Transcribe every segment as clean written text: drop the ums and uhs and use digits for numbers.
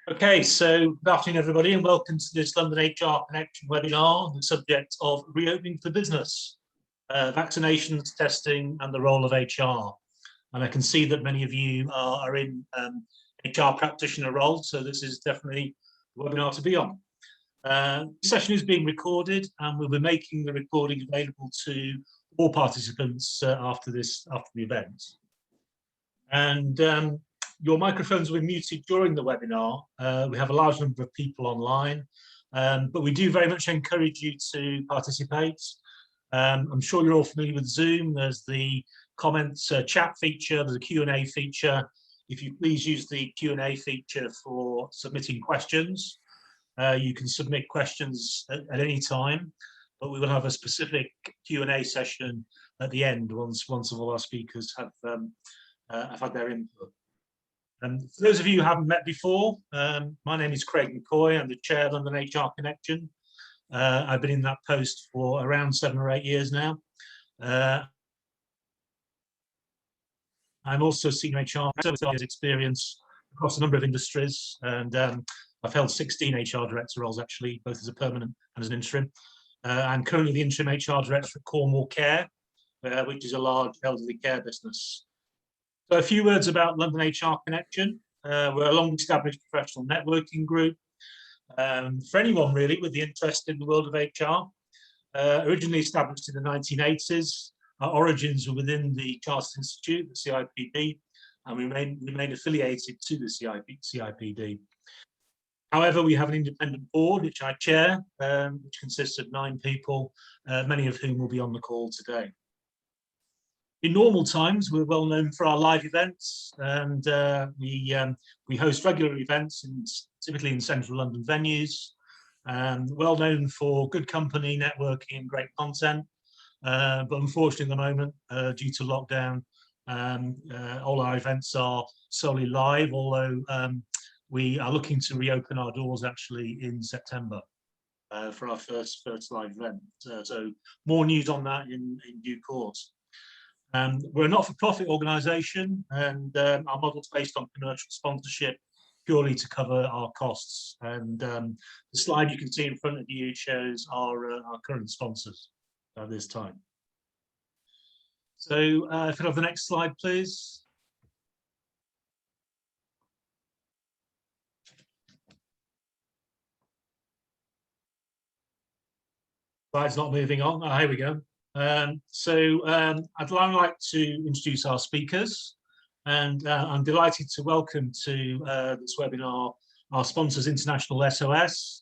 Okay, so good afternoon, everybody, and welcome to this London HR Connection webinar, the subject of reopening for business, vaccinations, testing, and the role of HR. And I can see that many of you are in HR practitioner roles, so this is definitely the webinar to be on. This session is being recorded, and we'll be making the recording available to all participants after the event. And your microphones will be muted during the webinar. We have a large number of people online, but we do very much encourage you to participate. I'm sure you're all familiar with Zoom. There's the comments chat feature, there's a Q&A feature. If you please use the Q&A feature for submitting questions. You can submit questions at any time, but we will have a specific Q&A session at the end once all our speakers have had their input. For those of you who haven't met before, my name is Craig McCoy. I'm the chair of London HR Connection. I've been in that post for around 7 or 8 years now. I'm also senior HR service experience across a number of industries, and I've held 16 HR director roles actually, both as a permanent and as an interim. I'm currently the interim HR director at Cornwall Care, which is a large elderly care business. So a few words about London HR Connection. We're a long-established professional networking group for anyone really with the interest in the world of HR. Originally established in the 1980s, our origins were within the Chartered Institute, the CIPD, and we remain affiliated to the CIPD. However, we have an independent board, which I chair, which consists of 9 people, many of whom will be on the call today. In normal times, we're well known for our live events, and we host regular events, typically in central London venues. Well known for good company, networking, and great content. But unfortunately, at the moment, due to lockdown, all our events are solely live, although we are looking to reopen our doors actually in September for our first live event. So more news on that in due course. We're a not-for-profit organisation, and our model is based on commercial sponsorship purely to cover our costs. And the slide you can see in front of you shows our current sponsors at this time. So if I have the next slide, please. Slide's not moving on. Oh, here we go. I'd now like to introduce our speakers, and I'm delighted to welcome to this webinar our sponsors, International SOS,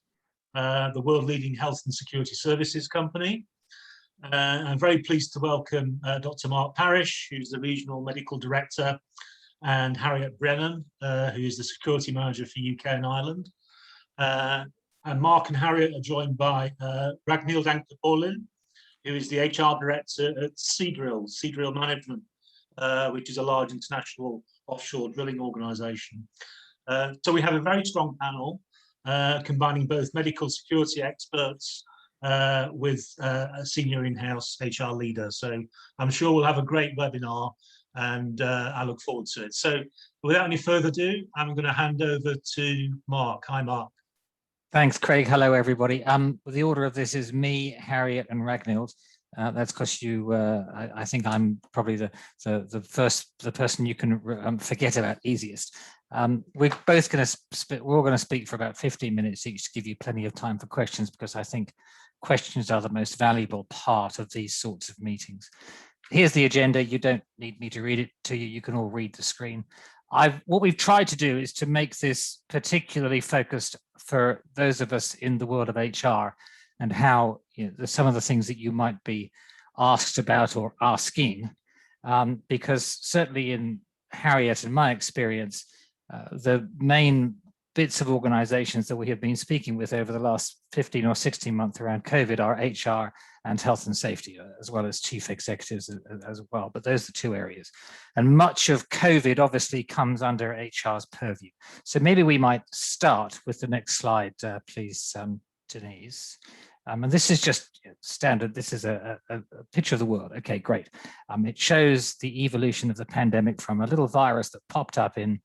the world-leading health and security services company. I'm very pleased to welcome Dr. Mark Parrish, who's the Regional Medical Director, and Harriet Brennan, who is the Security Manager for UK and Ireland. And Mark and Harriet are joined by Ragnhild Anker-Borlin, who is the HR Director at Seadrill Management, which is a large international offshore drilling organisation. So we have a very strong panel, combining both medical security experts with a senior in-house HR leader. So I'm sure we'll have a great webinar, and I look forward to it. So without any further ado, I'm going to hand over to Mark. Hi, Mark. Thanks, Craig. Hello, everybody. The order of this is me, Harriet, and Ragnhild. That's because I think I'm probably the person you can forget about easiest. We're all going to speak for about 15 minutes each to give you plenty of time for questions, because I think questions are the most valuable part of these sorts of meetings. Here's the agenda. You don't need me to read it to you. You can all read the screen. What we've tried to do is to make this particularly focused for those of us in the world of HR, and how some of the things that you might be asked about or asking, because certainly in Harriet and my experience, the main bits of organizations that we have been speaking with over the last 15 or 16 months around COVID are HR and health and safety, as well as chief executives as well. But those are 2 areas. And much of COVID obviously comes under HR's purview. So maybe we might start with the next slide, please, Denise. And this is just standard. This is a picture of the world. Okay, great. It shows the evolution of the pandemic from a little virus that popped up in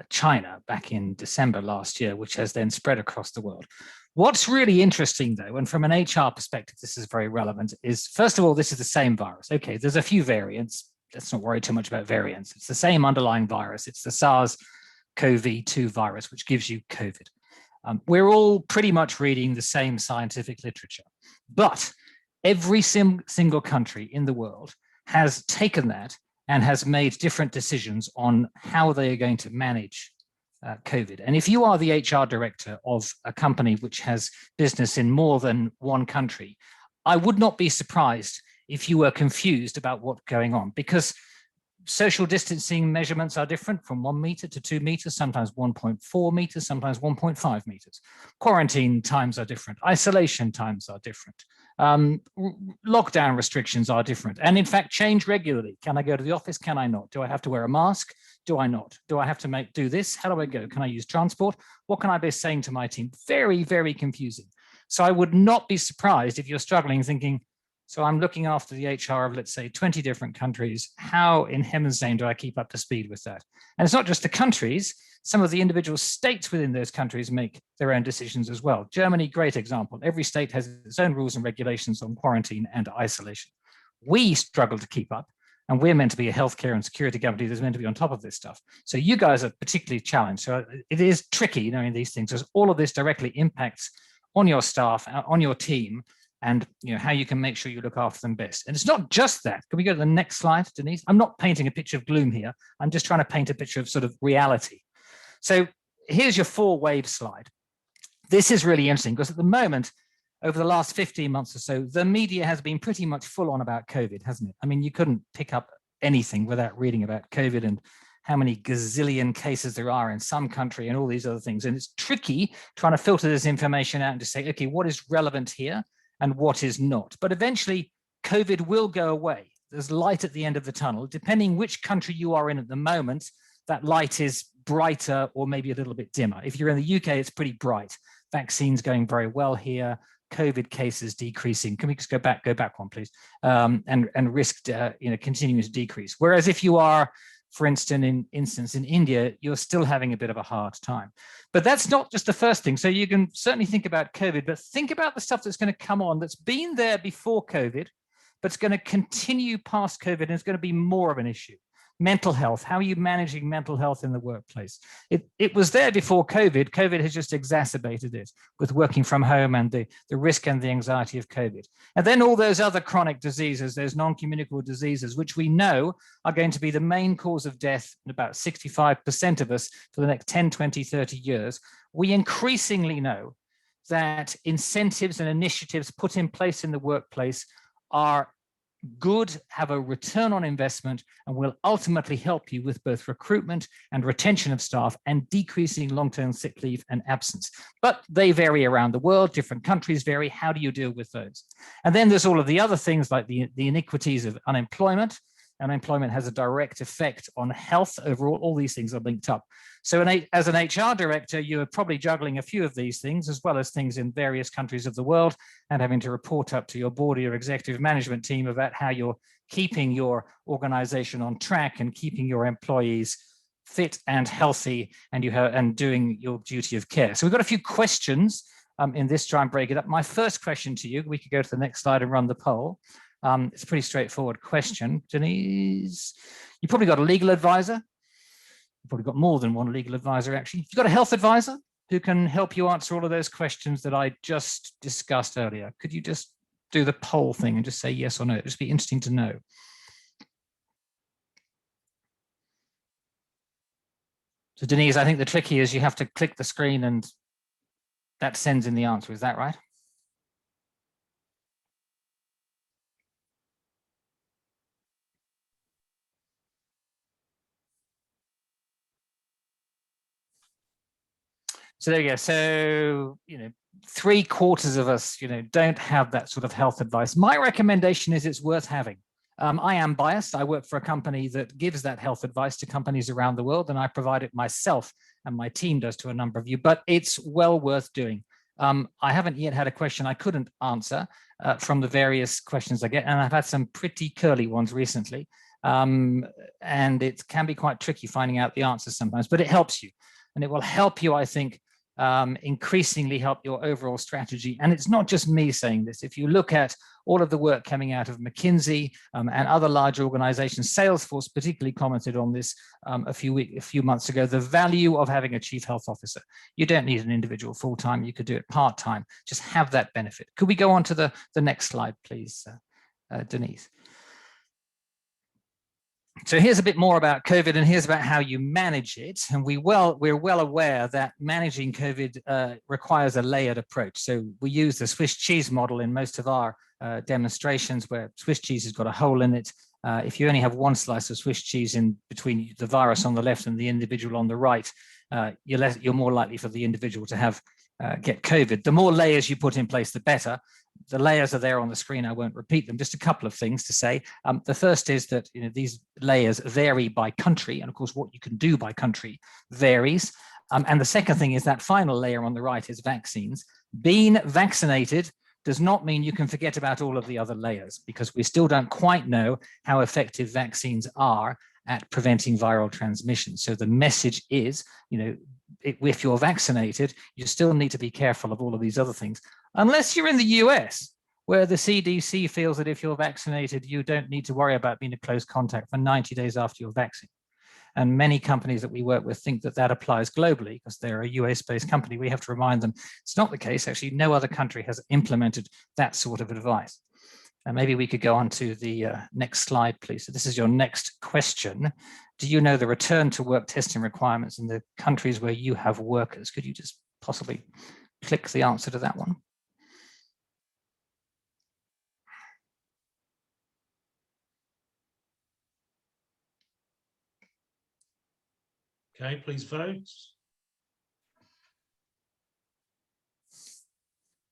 China back in December last year, which has then spread across the world. What's really interesting, though, and from an HR perspective, this is very relevant, is first of all, this is the same virus. Okay, there's a few variants. Let's not worry too much about variants. It's the same underlying virus. It's the SARS-CoV-2 virus, which gives you COVID. We're all pretty much reading the same scientific literature, but every single country in the world has taken that and has made different decisions on how they are going to manage COVID. And if you are the HR director of a company which has business in more than one country, I would not be surprised if you were confused about what's going on, because social distancing measurements are different from 1 meter to 2 meters, sometimes 1.4 meters, sometimes 1.5 meters. Quarantine times are different. Isolation times are different. Lockdown restrictions are different, and in fact change regularly. Can I go to the office? Can I not? Do I have to wear a mask? Do I not? Do I have to do this? How do I go? Can I use transport? What can I be saying to my team? Very, very confusing. So I would not be surprised if you're struggling thinking, so I'm looking after the HR of, let's say, 20 different countries. How in heaven's name do I keep up to speed with that? And it's not just the countries. Some of the individual states within those countries make their own decisions as well. Germany, great example. Every state has its own rules and regulations on quarantine and isolation. We struggle to keep up, and we're meant to be a healthcare and security company that's meant to be on top of this stuff. So you guys are particularly challenged. So it is tricky knowing these things, because all of this directly impacts on your staff, on your team, and how you can make sure you look after them best. And it's not just that. Can we go to the next slide, Denise? I'm not painting a picture of gloom here. I'm just trying to paint a picture of sort of reality. So here's your 4-wave slide. This is really interesting because at the moment, over the last 15 months or so, the media has been pretty much full on about COVID, hasn't it? I mean, you couldn't pick up anything without reading about COVID and how many gazillion cases there are in some country and all these other things. And it's tricky trying to filter this information out and to say, okay, what is relevant here and what is not? But eventually, COVID will go away. There's light at the end of the tunnel. Depending which country you are in at the moment, that light is brighter or maybe a little bit dimmer. If you're in the UK, it's pretty bright. Vaccines going very well here. COVID cases decreasing. Can we just go back one, please? And risk continuing to decrease. Whereas if you are, for instance, in India, you're still having a bit of a hard time. But that's not just the first thing. So you can certainly think about COVID, but think about the stuff that's going to come on that's been there before COVID, but it's going to continue past COVID, and it's going to be more of an issue. Mental health. How are you managing mental health in the workplace? It was there before COVID. COVID has just exacerbated it with working from home and the risk and the anxiety of COVID. And then all those other chronic diseases, those non-communicable diseases, which we know are going to be the main cause of death in about 65% of us for the next 10, 20, 30 years. We increasingly know that incentives and initiatives put in place in the workplace are good, have a return on investment, and will ultimately help you with both recruitment and retention of staff and decreasing long-term sick leave and absence. But they vary around the world. Different countries vary. How do you deal with those? And then there's all of the other things like the iniquities of unemployment. Unemployment has a direct effect on health overall. All these things are linked up. So as an HR director, you're probably juggling a few of these things, as well as things in various countries of the world, and having to report up to your board or your executive management team about how you're keeping your organization on track and keeping your employees fit and healthy, and doing your duty of care. So we've got a few questions in this, try and break it up. My first question to you, we could go to the next slide and run the poll. It's a pretty straightforward question. Denise, you probably got a legal advisor. You've probably got more than one legal advisor, actually. You've got a health advisor who can help you answer all of those questions that I just discussed earlier. Could you just do the poll thing and just say yes or no? It'd just be interesting to know. So Denise, I think the trick here is you have to click the screen and that sends in the answer. Is that right? So there you go. So, 3/4 of us, don't have that sort of health advice. My recommendation is it's worth having. I am biased. I work for a company that gives that health advice to companies around the world, and I provide it myself, and my team does to a number of you, but it's well worth doing. I haven't yet had a question I couldn't answer from the various questions I get, and I've had some pretty curly ones recently. and it can be quite tricky finding out the answers sometimes, but it helps you. And it will help you, I think, increasingly help your overall strategy. And it's not just me saying this. If you look at all of the work coming out of McKinsey and other large organizations, Salesforce particularly commented on this a few months ago, the value of having a chief health officer. You don't need an individual full-time, you could do it part-time, just have that benefit. Could we go on to the next slide, please, Denise? So here's a bit more about COVID, and here's about how you manage it. And we're well aware that managing COVID requires a layered approach. So we use the Swiss cheese model in most of our demonstrations, where Swiss cheese has got a hole in it. If you only have one slice of Swiss cheese in between the virus on the left and the individual on the right, you're more likely for the individual to have get COVID. The more layers you put in place, the better. The layers are there on the screen. I won't repeat them. Just a couple of things to say. The first is that these layers vary by country, and of course, what you can do by country varies. And the second thing is that final layer on the right is vaccines. Being vaccinated does not mean you can forget about all of the other layers, because we still don't quite know how effective vaccines are at preventing viral transmission. So the message is, if you're vaccinated, you still need to be careful of all of these other things, unless you're in the US, where the CDC feels that if you're vaccinated, you don't need to worry about being a close contact for 90 days after your vaccine. And many companies that we work with think that that applies globally because they're a US-based company. We have to remind them it's not the case. Actually, no other country has implemented that sort of advice. And maybe we could go on to the next slide, please. So this is your next question. Do you know the return to work testing requirements in the countries where you have workers? Could you just possibly click the answer to that one? Okay, please vote.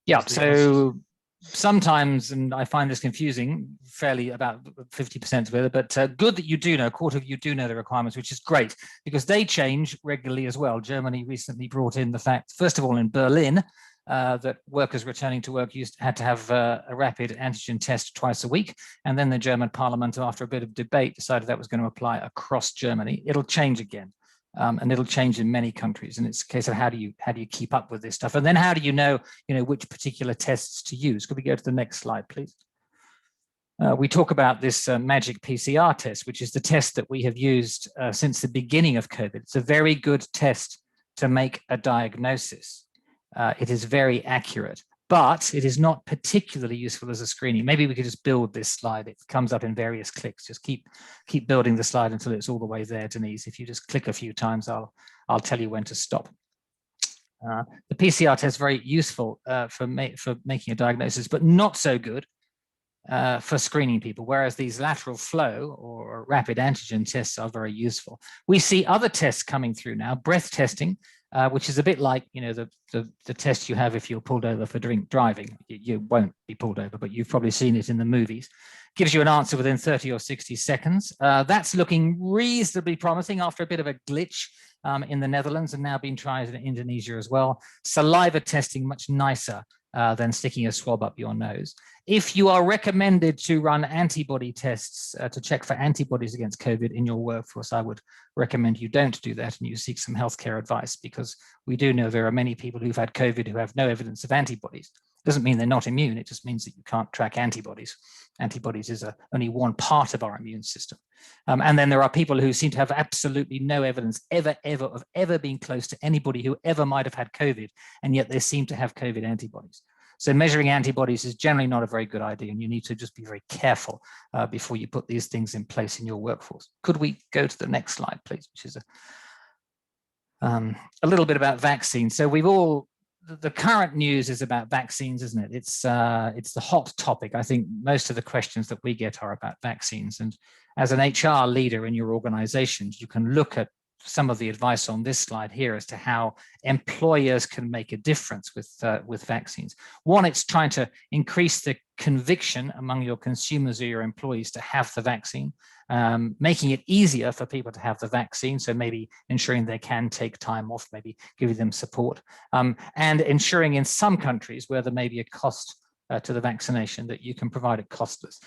Yeah, so sometimes, and I find this confusing, fairly about 50% of it, but good that you do know, a quarter of you do know the requirements, which is great, because they change regularly as well. Germany recently brought in the fact, first of all, in Berlin, that workers returning to work had to have a rapid antigen test twice a week. And then the German parliament, after a bit of debate, decided that was going to apply across Germany. It'll change again. And it'll change in many countries, and it's a case of how do you keep up with this stuff, and then how do you know which particular tests to use? Could we go to the next slide, please? We talk about this magic PCR test, which is the test that we have used since the beginning of COVID. It's a very good test to make a diagnosis. It is very accurate, but it is not particularly useful as a screening. Maybe we could just build this slide. It comes up in various clicks. Just keep building the slide until it's all the way there, Denise. If you just click a few times, I'll tell you when to stop. The PCR test is very useful for making a diagnosis, but not so good for screening people, whereas these lateral flow or rapid antigen tests are very useful. We see other tests coming through now, breath testing, which is a bit like the test you have if you're pulled over for drink driving. You won't be pulled over, but you've probably seen it in the movies. Gives you an answer within 30 or 60 seconds. That's looking reasonably promising after a bit of a glitch in the Netherlands, and now being tried in Indonesia as well. Saliva testing, much nicer than sticking a swab up your nose. If you are recommended to run antibody tests to check for antibodies against COVID in your workforce, I would recommend you don't do that and you seek some healthcare advice, because we do know there are many people who've had COVID who have no evidence of antibodies. It doesn't mean they're not immune, it just means that you can't track antibodies. Antibodies is only one part of our immune system. And then there are people who seem to have absolutely no evidence of ever being close to anybody who ever might have had COVID, and yet they seem to have COVID antibodies. So measuring antibodies is generally not a very good idea, and you need to just be very careful before you put these things in place in your workforce. Could we go to the next slide, please, which is a little bit about vaccines. So the current news is about vaccines, isn't it? It's the hot topic. I think most of the questions that we get are about vaccines. And as an HR leader in your organizations, you can look at some of the advice on this slide here as to how employers can make a difference with vaccines. One, it's trying to increase the conviction among your consumers or your employees to have the vaccine, making it easier for people to have the vaccine. So maybe ensuring they can take time off, maybe giving them support, and ensuring in some countries where there may be a cost to the vaccination that you can provide it costless.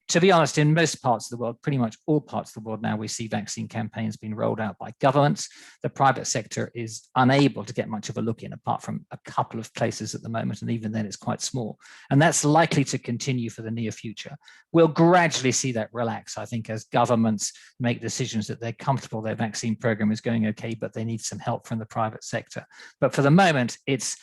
to be honest, in most parts of the world, pretty much all parts of the world now, we see vaccine campaigns being rolled out by governments. The private sector is unable to get much of a look in, apart from a couple of places at the moment, and even then it's quite small. And that's likely to continue for the near future. We'll gradually see that relax, I think, as governments make decisions that they're comfortable their vaccine program is going okay, but they need some help from the private sector. But for the moment, it's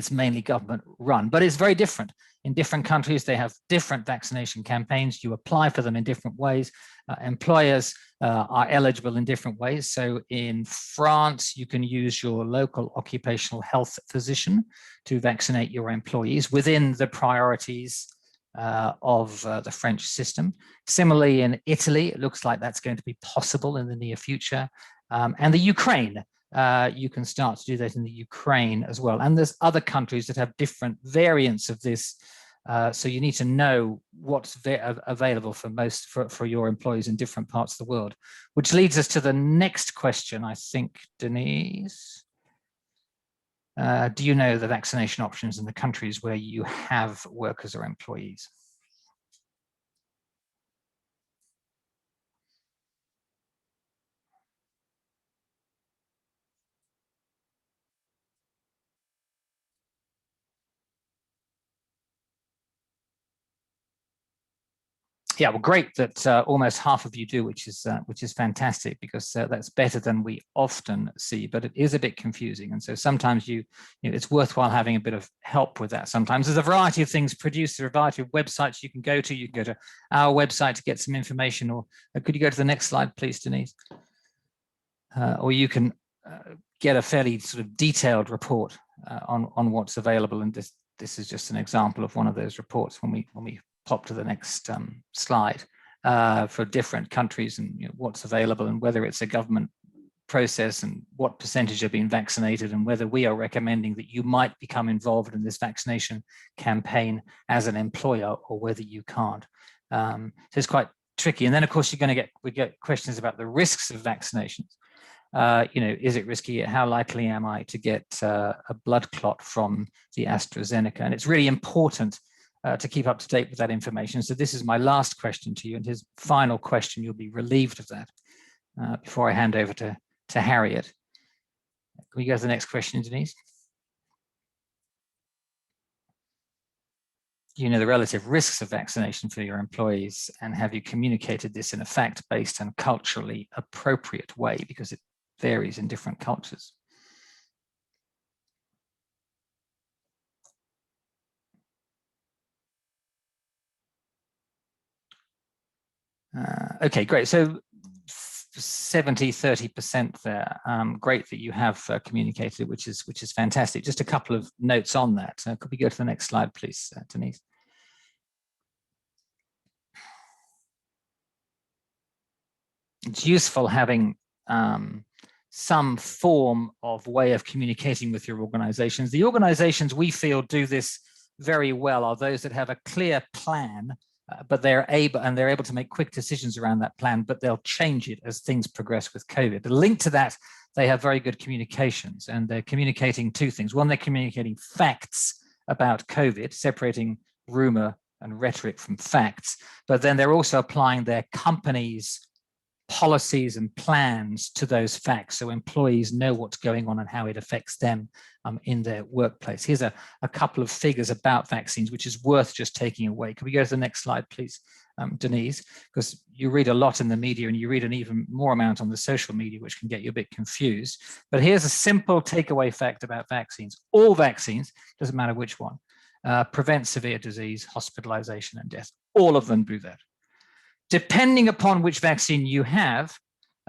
mainly government run, but it's very different. In different countries, they have different vaccination campaigns. You apply for them in different ways. Employers are eligible in different ways. So in France, you can use your local occupational health physician to vaccinate your employees within the priorities of the French system. Similarly, in Italy, it looks like that's going to be possible in the near future. And the Ukraine, you can start to do that in the Ukraine as well. And there's other countries that have different variants of this. So you need to know what's available for your employees in different parts of the world, which leads us to the next question, I think, Denise. Do you know the vaccination options in the countries where you have workers or employees? Yeah, well, great that almost half of you do, which is fantastic, because that's better than we often see, but it is a bit confusing. And so sometimes it's worthwhile having a bit of help with that. Sometimes there's a variety of things produced, there are a variety of websites you can go to. You can go to our website to get some information, or could you go to the next slide, please, Denise? Or you can get a fairly sort of detailed report on what's available. And this is just an example of one of those reports when we pop to the next slide for different countries, and what's available, and whether it's a government process, and what percentage are being vaccinated, and whether we are recommending that you might become involved in this vaccination campaign as an employer, or whether you can't. So it's quite tricky. And then of course we get questions about the risks of vaccinations. Is it risky? How likely am I to get a blood clot from the AstraZeneca? And it's really important to keep up to date with that information. So this is my last question to you, and his final question, you'll be relieved of that before I hand over to Harriet. Can we go to the next question, Denise? Do you know the relative risks of vaccination for your employees, and have you communicated this in a fact-based and culturally appropriate way, because it varies in different cultures? Okay, great. So 70-30% there. Great that you have communicated, which is fantastic. Just a couple of notes on that. Could we go to the next slide, please, Denise? It's useful having some form of way of communicating with your organizations. The organizations we feel do this very well are those that have a clear plan, but they're able to make quick decisions around that plan, but they'll change it as things progress with COVID. The link to that, they have very good communications, and they're communicating two things. One, they're communicating facts about COVID, separating rumor and rhetoric from facts, but then they're also applying their company's policies and plans to those facts, so employees know what's going on and how it affects them in their workplace. Here's a couple of figures about vaccines, which is worth just taking away. Can we go to the next slide, please, Denise? Because you read a lot in the media, and you read an even more amount on the social media, which can get you a bit confused. But here's a simple takeaway fact about vaccines. All vaccines, doesn't matter which one, prevent severe disease, hospitalization, and death. All of them do that. Depending upon which vaccine you have,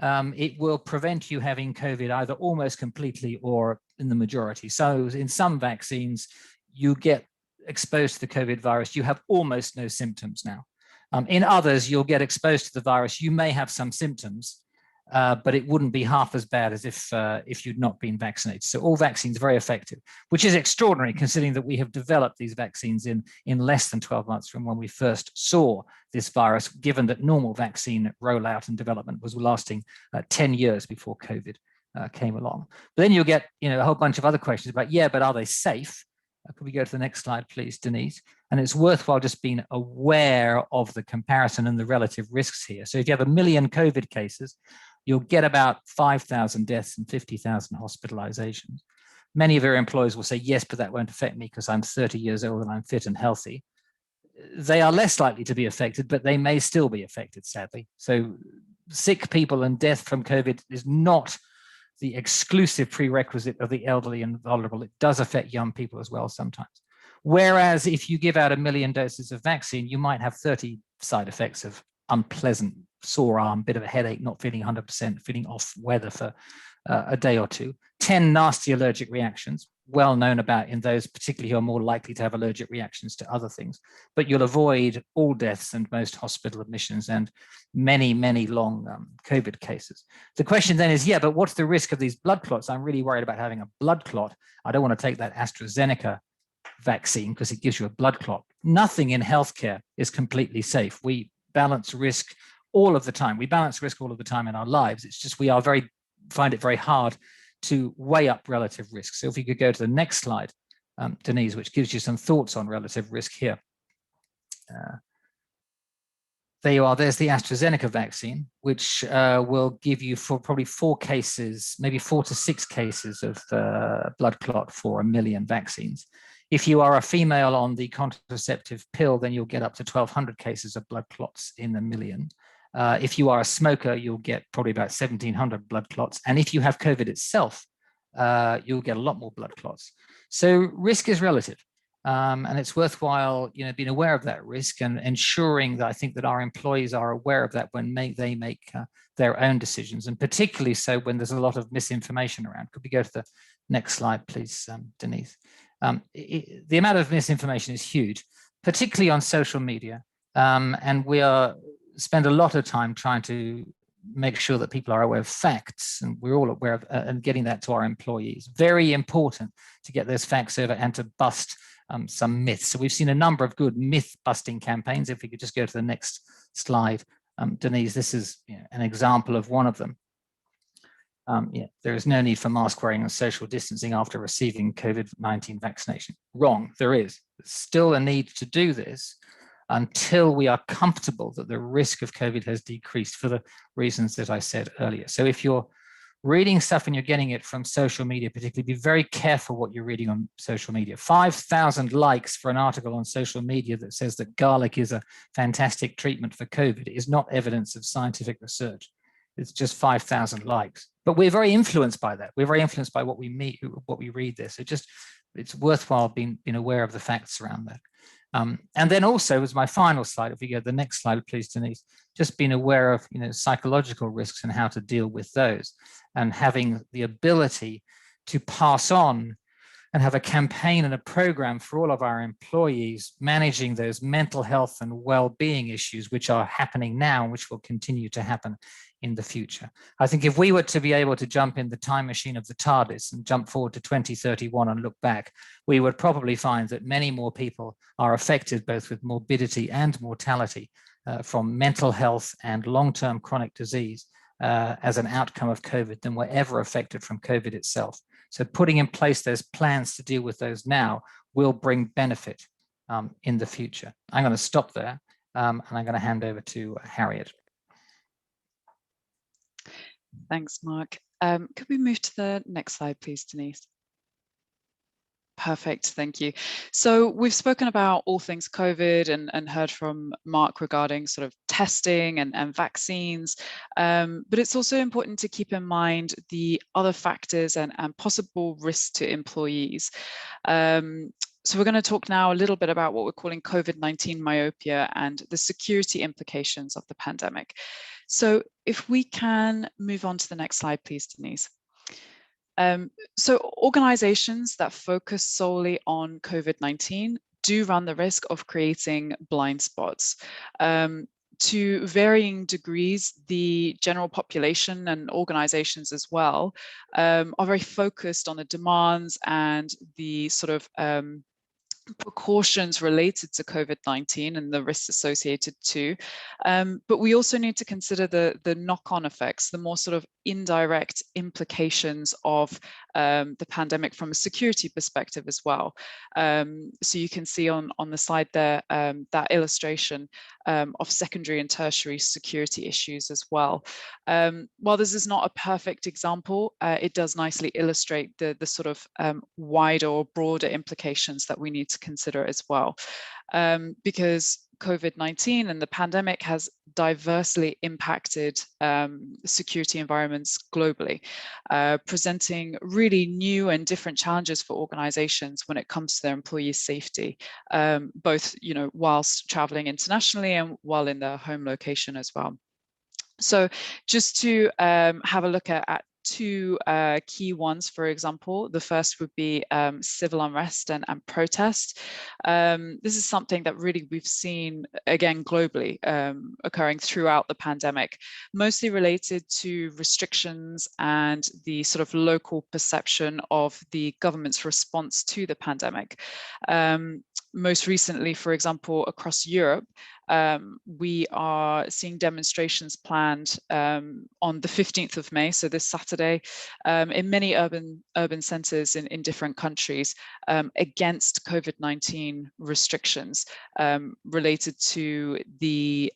it will prevent you having COVID either almost completely or in the majority. So in some vaccines, you get exposed to the COVID virus, you have almost no symptoms now. In others, you'll get exposed to the virus, you may have some symptoms, but it wouldn't be half as bad as if you'd not been vaccinated. So all vaccines are very effective, which is extraordinary considering that we have developed these vaccines in less than 12 months from when we first saw this virus, given that normal vaccine rollout and development was lasting 10 years before COVID came along. But then you'll get a whole bunch of other questions about, yeah, but are they safe? Could we go to the next slide, please, Denise? And it's worthwhile just being aware of the comparison and the relative risks here. So if you have 1 million COVID cases, you'll get about 5,000 deaths and 50,000 hospitalizations. Many of your employers will say, yes, but that won't affect me because I'm 30 years old and I'm fit and healthy. They are less likely to be affected, but they may still be affected, sadly. So sick people and death from COVID is not the exclusive prerequisite of the elderly and vulnerable. It does affect young people as well sometimes. Whereas if you give out 1 million doses of vaccine, you might have 30 side effects of unpleasant sore arm, bit of a headache, not feeling 100%, feeling off weather for a day or two, 10 nasty allergic reactions, well known about in those particularly who are more likely to have allergic reactions to other things, but you'll avoid all deaths and most hospital admissions and many, many long COVID cases. The question then is, yeah, but what's the risk of these blood clots? I'm really worried about having a blood clot. I don't want to take that AstraZeneca vaccine because it gives you a blood clot. Nothing in healthcare is completely safe. We balance risk all of the time. We balance risk all of the time in our lives. It's just we are find it very hard to weigh up relative risk. So if you could go to the next slide, Denise, which gives you some thoughts on relative risk here. There you are, there's the AstraZeneca vaccine, which will give you for probably 4 cases, maybe 4 to 6 cases of blood clot for 1 million vaccines. If you are a female on the contraceptive pill, then you'll get up to 1,200 cases of blood clots in 1 million. If you are a smoker, you'll get probably about 1,700 blood clots. And if you have COVID itself, you'll get a lot more blood clots. So risk is relative. And it's worthwhile, being aware of that risk and ensuring that I think that our employees are aware of that when they make their own decisions, and particularly so when there's a lot of misinformation around. Could we go to the next slide, please, Denise? The amount of misinformation is huge, particularly on social media. And we spend a lot of time trying to make sure that people are aware of facts, and we're all aware of and getting that to our employees. Very important to get those facts over and to bust some myths. So we've seen a number of good myth-busting campaigns. If we could just go to the next slide, Denise, this is an example of one of them. There is no need for mask wearing and social distancing after receiving COVID-19 vaccination. Wrong, there is. There's still a need to do this until we are comfortable that the risk of COVID has decreased for the reasons that I said earlier. So if you're reading stuff and you're getting it from social media, particularly, be very careful what you're reading on social media. 5,000 likes for an article on social media that says that garlic is a fantastic treatment for COVID is not evidence of scientific research. It's just 5,000 likes. But we're very influenced by that. We're very influenced by what we read there. So it's worthwhile being aware of the facts around that. And then also, as my final slide, if we go to the next slide, please, Denise, just being aware of psychological risks and how to deal with those, and having the ability to pass on and have a campaign and a program for all of our employees managing those mental health and well-being issues which are happening now and which will continue to happen in the future. I think if we were to be able to jump in the time machine of the TARDIS and jump forward to 2031 and look back, we would probably find that many more people are affected both with morbidity and mortality from mental health and long-term chronic disease as an outcome of COVID than were ever affected from COVID itself. So putting in place those plans to deal with those now will bring benefit in the future. I'm going to stop there and I'm going to hand over to Harriet. Thanks, Mark. Could we move to the next slide, please, Denise? Perfect, thank you. So we've spoken about all things COVID and heard from Mark regarding sort of testing and vaccines, but it's also important to keep in mind the other factors and possible risks to employees. So we're going to talk now a little bit about what we're calling COVID-19 myopia and the security implications of the pandemic. So if we can move on to the next slide, please, Denise. So organizations that focus solely on COVID-19 do run the risk of creating blind spots. To varying degrees, the general population and organizations as well are very focused on the demands and the sort of precautions related to COVID-19 and the risks associated too. But we also need to consider the knock-on effects, the more sort of indirect implications of the pandemic from a security perspective as well. So you can see on the slide there that illustration of secondary and tertiary security issues as well. While this is not a perfect example, it does nicely illustrate the sort of wider or broader implications that we need to consider as well. Because COVID-19 and the pandemic has diversely impacted security environments globally, presenting really new and different challenges for organizations when it comes to their employees' safety, both whilst traveling internationally and while in their home location as well. So just to have a look at two key ones, for example, the first would be civil unrest and protest. This is something that really we've seen, again, globally occurring throughout the pandemic, mostly related to restrictions and the sort of local perception of the government's response to the pandemic. Most recently, for example, across Europe, we are seeing demonstrations planned on the 15th of May, so this Saturday, in many urban centres in different countries against COVID-19 restrictions related to the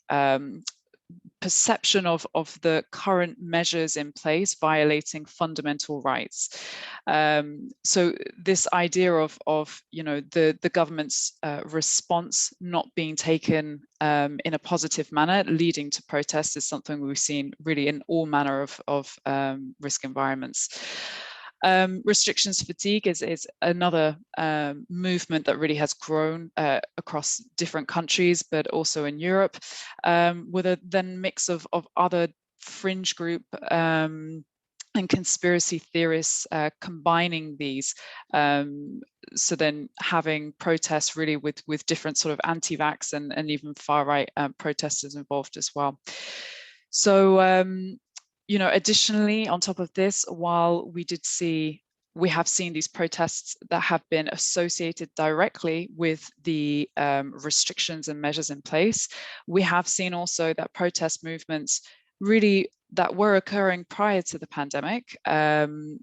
perception of the current measures in place violating fundamental rights. So this idea of the government's response not being taken in a positive manner, leading to protests, is something we've seen really in all manner of risk environments. Restrictions fatigue is another movement that really has grown across different countries, but also in Europe, with a then mix of other fringe group and conspiracy theorists combining these. So then having protests really with different sort of anti-vax and even far-right protesters involved as well. So additionally, on top of this, while we have seen these protests that have been associated directly with the restrictions and measures in place, we have seen also that protest movements really that were occurring prior to the pandemic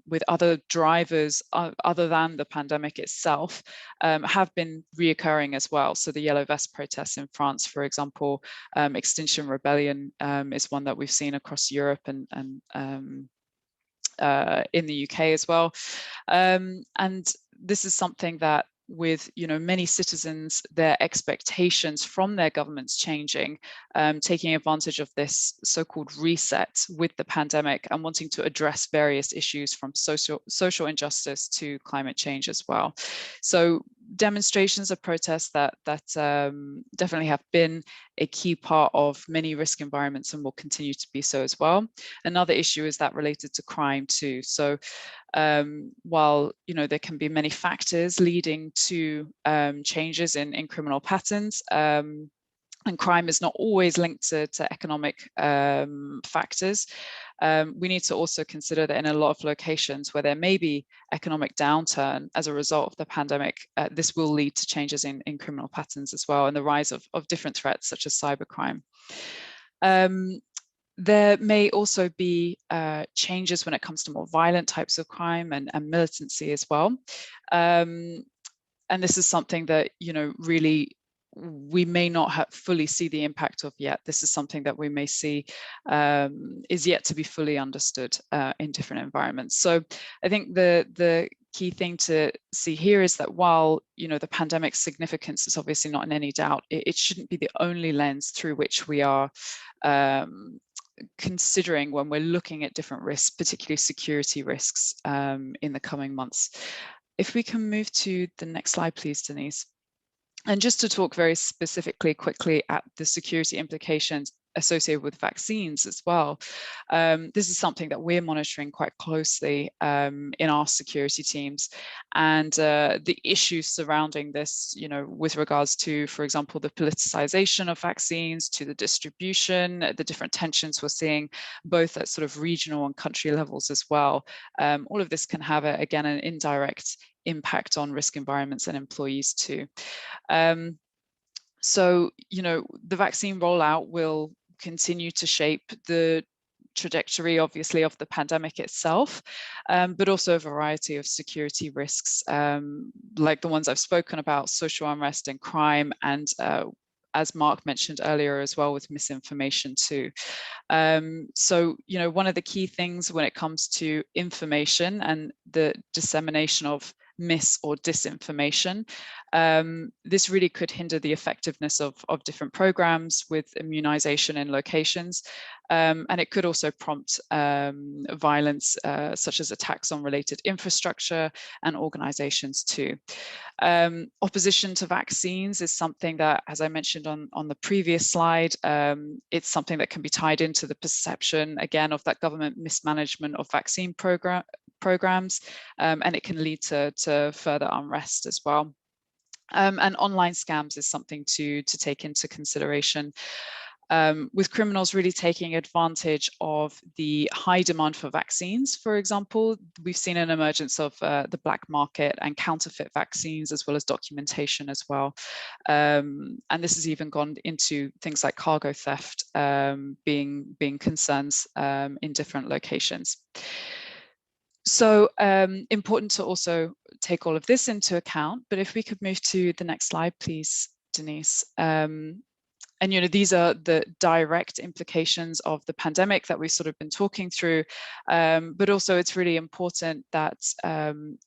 with other drivers other than the pandemic itself have been reoccurring as well. So the Yellow Vest protests in France, for example, Extinction Rebellion is one that we've seen across Europe and in the UK as well. And this is something that with many citizens, their expectations from their governments changing, taking advantage of this so-called reset with the pandemic and wanting to address various issues from social injustice to climate change as well. So demonstrations of protests that definitely have been a key part of many risk environments and will continue to be so as well. Another issue is that related to crime too. So while there can be many factors leading to changes in criminal patterns, and crime is not always linked to economic factors, we need to also consider that in a lot of locations where there may be economic downturn as a result of the pandemic, this will lead to changes in criminal patterns as well, and the rise of different threats such as cybercrime. There may also be changes when it comes to more violent types of crime and militancy as well. And this is something that, really we may not fully see the impact of yet. This is something that we may see is yet to be fully understood in different environments. So I think the key thing to see here is that while the pandemic's significance is obviously not in any doubt, it shouldn't be the only lens through which we are considering when we're looking at different risks, particularly security risks in the coming months. If we can move to the next slide, please, Denise. And just to talk very specifically, quickly at the security implications associated with vaccines as well. This is something that we're monitoring quite closely in our security teams, and the issues surrounding this, with regards to, for example, the politicization of vaccines, to the distribution, the different tensions we're seeing, both at sort of regional and country levels as well. All of this can have, again, an indirect impact on risk environments and employees too. So, the vaccine rollout will continue to shape the trajectory, obviously, of the pandemic itself, but also a variety of security risks, like the ones I've spoken about, social unrest and crime, and as Mark mentioned earlier as well, with misinformation too. So, one of the key things when it comes to information and the dissemination of mis or disinformation, this really could hinder the effectiveness of different programs with immunization in locations. And it could also prompt violence, such as attacks on related infrastructure and organizations too. Opposition to vaccines is something that, as I mentioned on the previous slide, it's something that can be tied into the perception, again, of that government mismanagement of vaccine programs, and it can lead to further unrest as well. And online scams is something to take into consideration, with criminals really taking advantage of the high demand for vaccines. For example, we've seen an emergence of the black market and counterfeit vaccines, as well as documentation as well. And this has even gone into things like cargo theft, being concerns in different locations. So important to also take all of this into account. But if we could move to the next slide, please, Denise. And these are the direct implications of the pandemic that we've sort of been talking through, but also it's really important that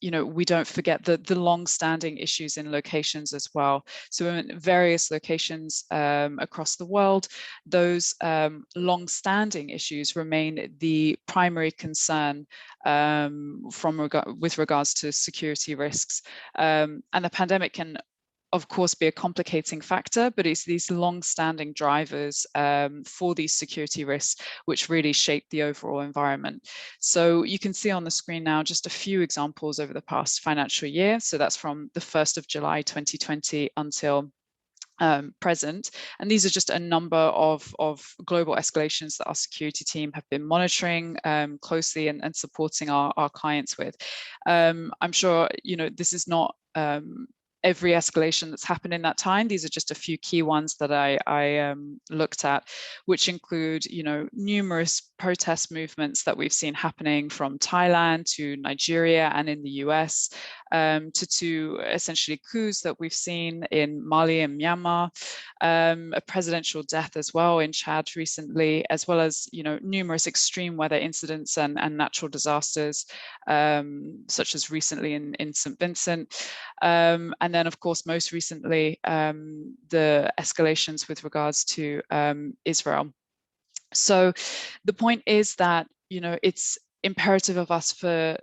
we don't forget the long-standing issues in locations as well. So in various locations across the world, those long-standing issues remain the primary concern with regards to security risks, and the pandemic can, of course, be a complicating factor, but it's these long-standing drivers for these security risks which really shape the overall environment. So you can see on the screen now just a few examples over the past financial year. So that's from the 1st of July 2020 until present. And these are just a number of global escalations that our security team have been monitoring closely and supporting our clients with. I'm sure, this is not every escalation that's happened in that time. These are just a few key ones that I looked at, which include, numerous protest movements that we've seen happening from Thailand to Nigeria and in the US, to essentially coups that we've seen in Mali and Myanmar, a presidential death as well in Chad recently, as well as, numerous extreme weather incidents and natural disasters, such as recently in St. Vincent. And then, of course, most recently, the escalations with regards to Israel. So the point is that, it's imperative of us to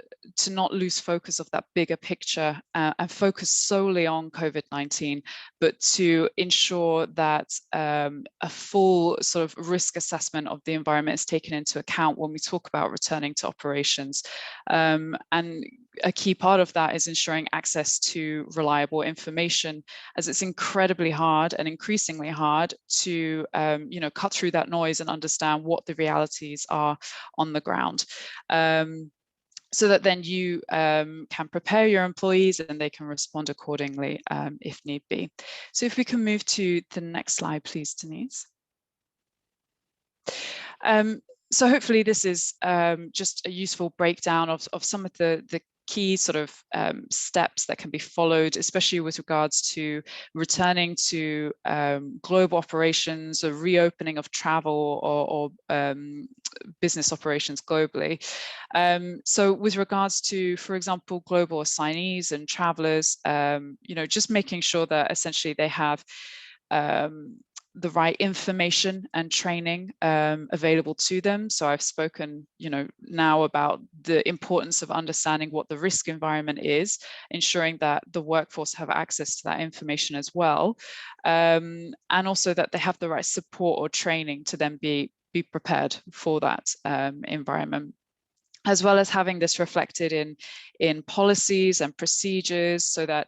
not lose focus of that bigger picture and focus solely on COVID-19, but to ensure that a full sort of risk assessment of the environment is taken into account when we talk about returning to operations. And a key part of that is ensuring access to reliable information, as it's incredibly hard and increasingly hard to cut through that noise and understand what the realities are on the ground. So that then you can prepare your employees and they can respond accordingly if need be. So if we can move to the next slide, please, Denise. So hopefully this is just a useful breakdown of some of the key sort of steps that can be followed, especially with regards to returning to global operations, or reopening of travel or business operations globally. So with regards to, for example, global assignees and travelers, just making sure that essentially they have the right information and training available to them. So I've spoken, now about the importance of understanding what the risk environment is, ensuring that the workforce have access to that information as well, and also that they have the right support or training to then be prepared for that environment. as well as having this reflected in policies and procedures, so that,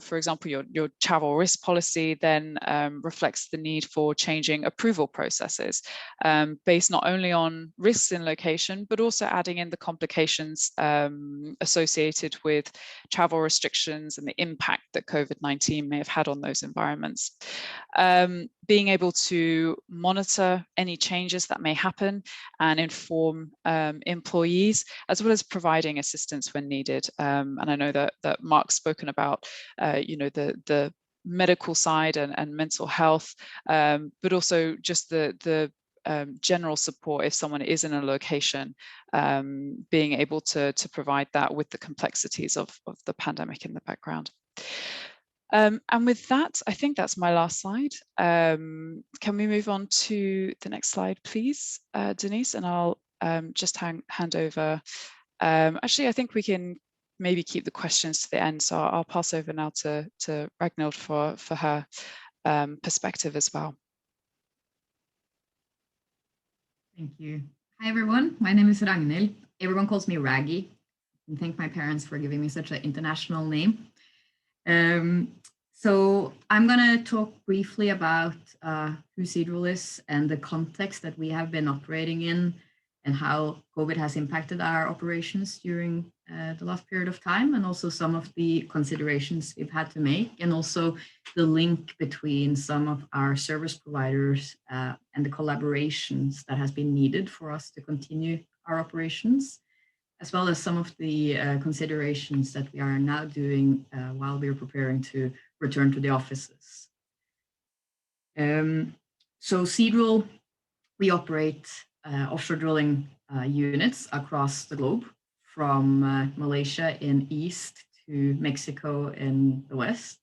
for example, your travel risk policy then reflects the need for changing approval processes based not only on risks in location, but also adding in the complications associated with travel restrictions and the impact that COVID-19 may have had on those environments. Being able to monitor any changes that may happen and inform employees, as well as providing assistance when needed. And I know that Mark's spoken about, the medical side and mental health, but also just the general support if someone is in a location, being able to provide that with the complexities of the pandemic in the background. And with that, I think that's my last slide. Can we move on to the next slide, please, Denise? And I'll just hand over. Actually, I think we can maybe keep the questions to the end. So I'll pass over now to Ragnhild for her perspective as well. Thank you. Hi, everyone. My name is Ragnhild. Everyone calls me Raggy. And thank my parents for giving me such an international name. So I'm going to talk briefly about who Seadrill is and the context that we have been operating in and how COVID has impacted our operations during the last period of time, and also some of the considerations we've had to make, and also the link between some of our service providers and the collaborations that has been needed for us to continue our operations, as well as some of the considerations that we are now doing while we're preparing to return to the offices. So Seadrill, we operate offshore drilling units across the globe, from Malaysia in east to Mexico in the west.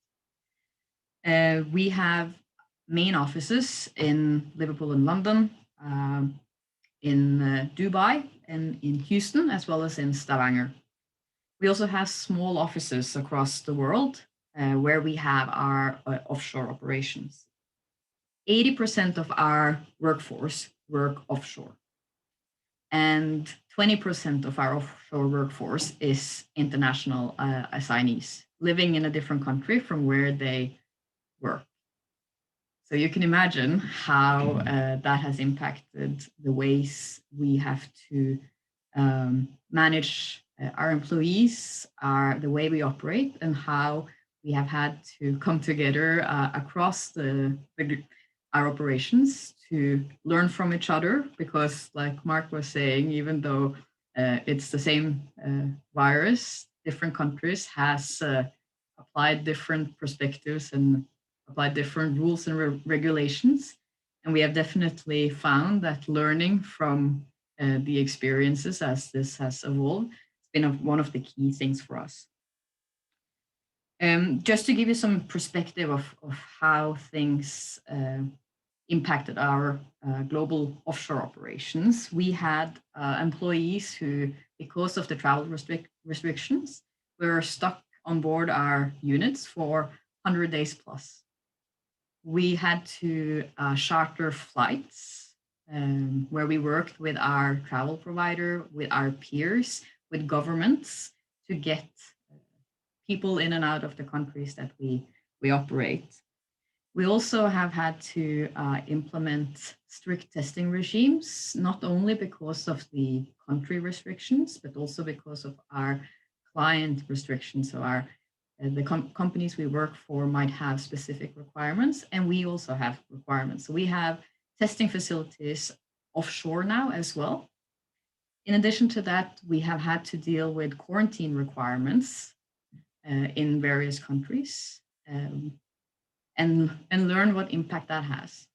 We have main offices in Liverpool and London, in Dubai and in Houston, as well as in Stavanger. We also have small offices across the world where we have our offshore operations. 80% of our workforce work offshore, and 20% of our offshore workforce is international assignees living in a different country from where they work. So you can imagine how that has impacted the ways we have to manage our employees, the way we operate, and how we have had to come together across our operations to learn from each other, because like Mark was saying, even though it's the same virus, different countries has applied different perspectives and applied different rules and regulations. And we have definitely found that learning from the experiences as this has evolved has been one of the key things for us. Just to give you some perspective of how things impacted our global offshore operations, we had employees who, because of the travel restrictions, were stuck on board our units for 100 days plus. We had to charter flights where we worked with our travel provider, with our peers, with governments to get people in and out of the countries that we operate. We also have had to implement strict testing regimes, not only because of the country restrictions, but also because of our client restrictions. So the companies we work for might have specific requirements, and we also have requirements. So we have testing facilities offshore now as well. In addition to that, we have had to deal with quarantine requirements in various countries. And learn what impact that has.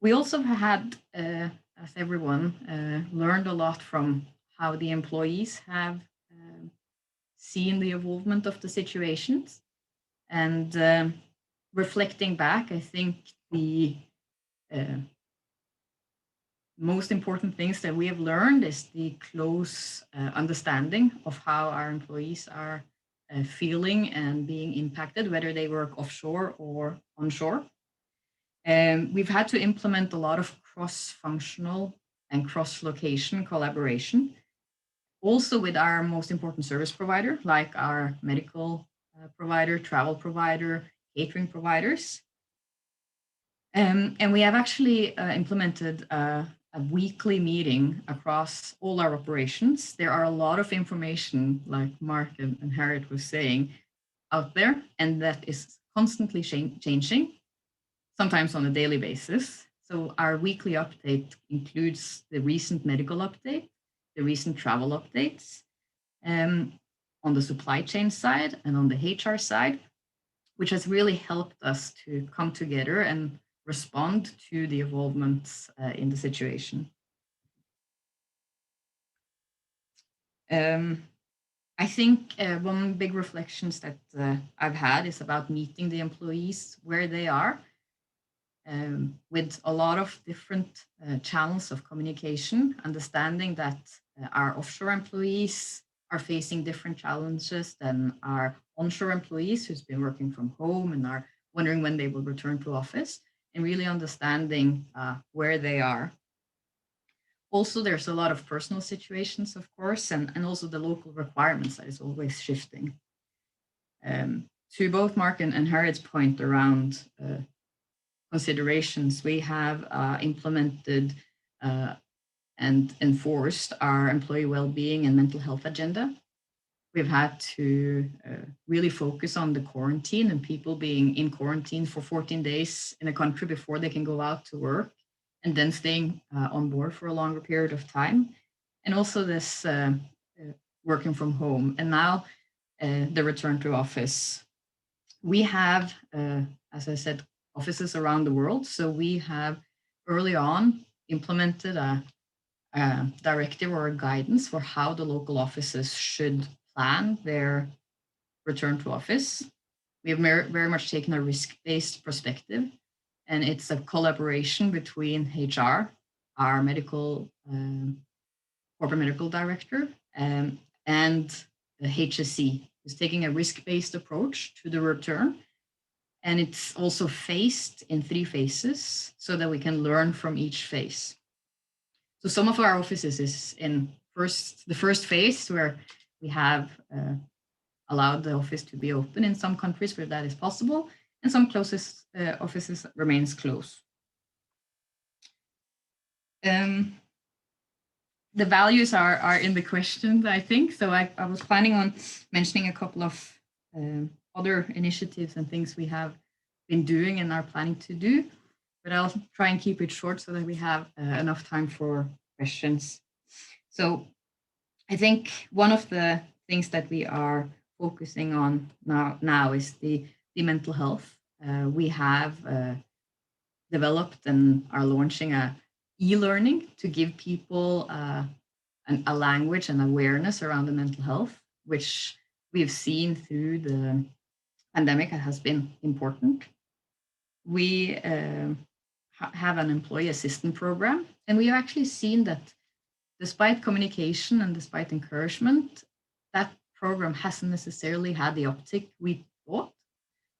We also had, as everyone, learned a lot from how the employees have seen the evolvement of the situations. And reflecting back, I think the most important things that we have learned is the close understanding of how our employees are feeling and being impacted, whether they work offshore or onshore. We've had to implement a lot of cross-functional and cross-location collaboration. Also with our most important service provider, like our medical provider, travel provider, catering providers. And we have actually implemented a weekly meeting across all our operations. There are a lot of information, like Mark and Harriet was saying, out there, and that is constantly changing, sometimes on a daily basis. So our weekly update includes the recent medical update, the recent travel updates, on the supply chain side and on the HR side, which has really helped us to come together and respond to the evolvements in the situation. I think one big reflections that I've had is about meeting the employees where they are, with a lot of different channels of communication, understanding that our offshore employees are facing different challenges than our onshore employees who's been working from home and are wondering when they will return to office, and really understanding where they are. Also, there's a lot of personal situations, of course, and also the local requirements that is always shifting. To both Mark and Harriet's point around considerations, we have implemented and enforced our employee well-being and mental health agenda. We've had to really focus on the quarantine and people being in quarantine for 14 days in a country before they can go out to work, and then staying on board for a longer period of time. And also this working from home, and now the return to office. We have, as I said, offices around the world. So we have early on implemented a directive or a guidance for how the local offices should plan their return to office. We have very much taken a risk-based perspective, and it's a collaboration between HR, our medical, corporate medical director, and the HSE, who's taking a risk-based approach to the return. And it's also phased in 3 phases so that we can learn from each phase. So some of our offices is in the first phase, where we have allowed the office to be open in some countries where that is possible, and some closest offices remains closed. The values are in the question, I think. So I was planning on mentioning a couple of other initiatives and things we have been doing and are planning to do, but I'll try and keep it short so that we have enough time for questions. So I think one of the things that we are focusing on now is the mental health. We have developed and are launching a e-learning to give people a language and awareness around the mental health, which we've seen through the pandemic has been important. We have an employee assistance program, and we have actually seen that despite communication and despite encouragement, that program hasn't necessarily had the uptick we thought.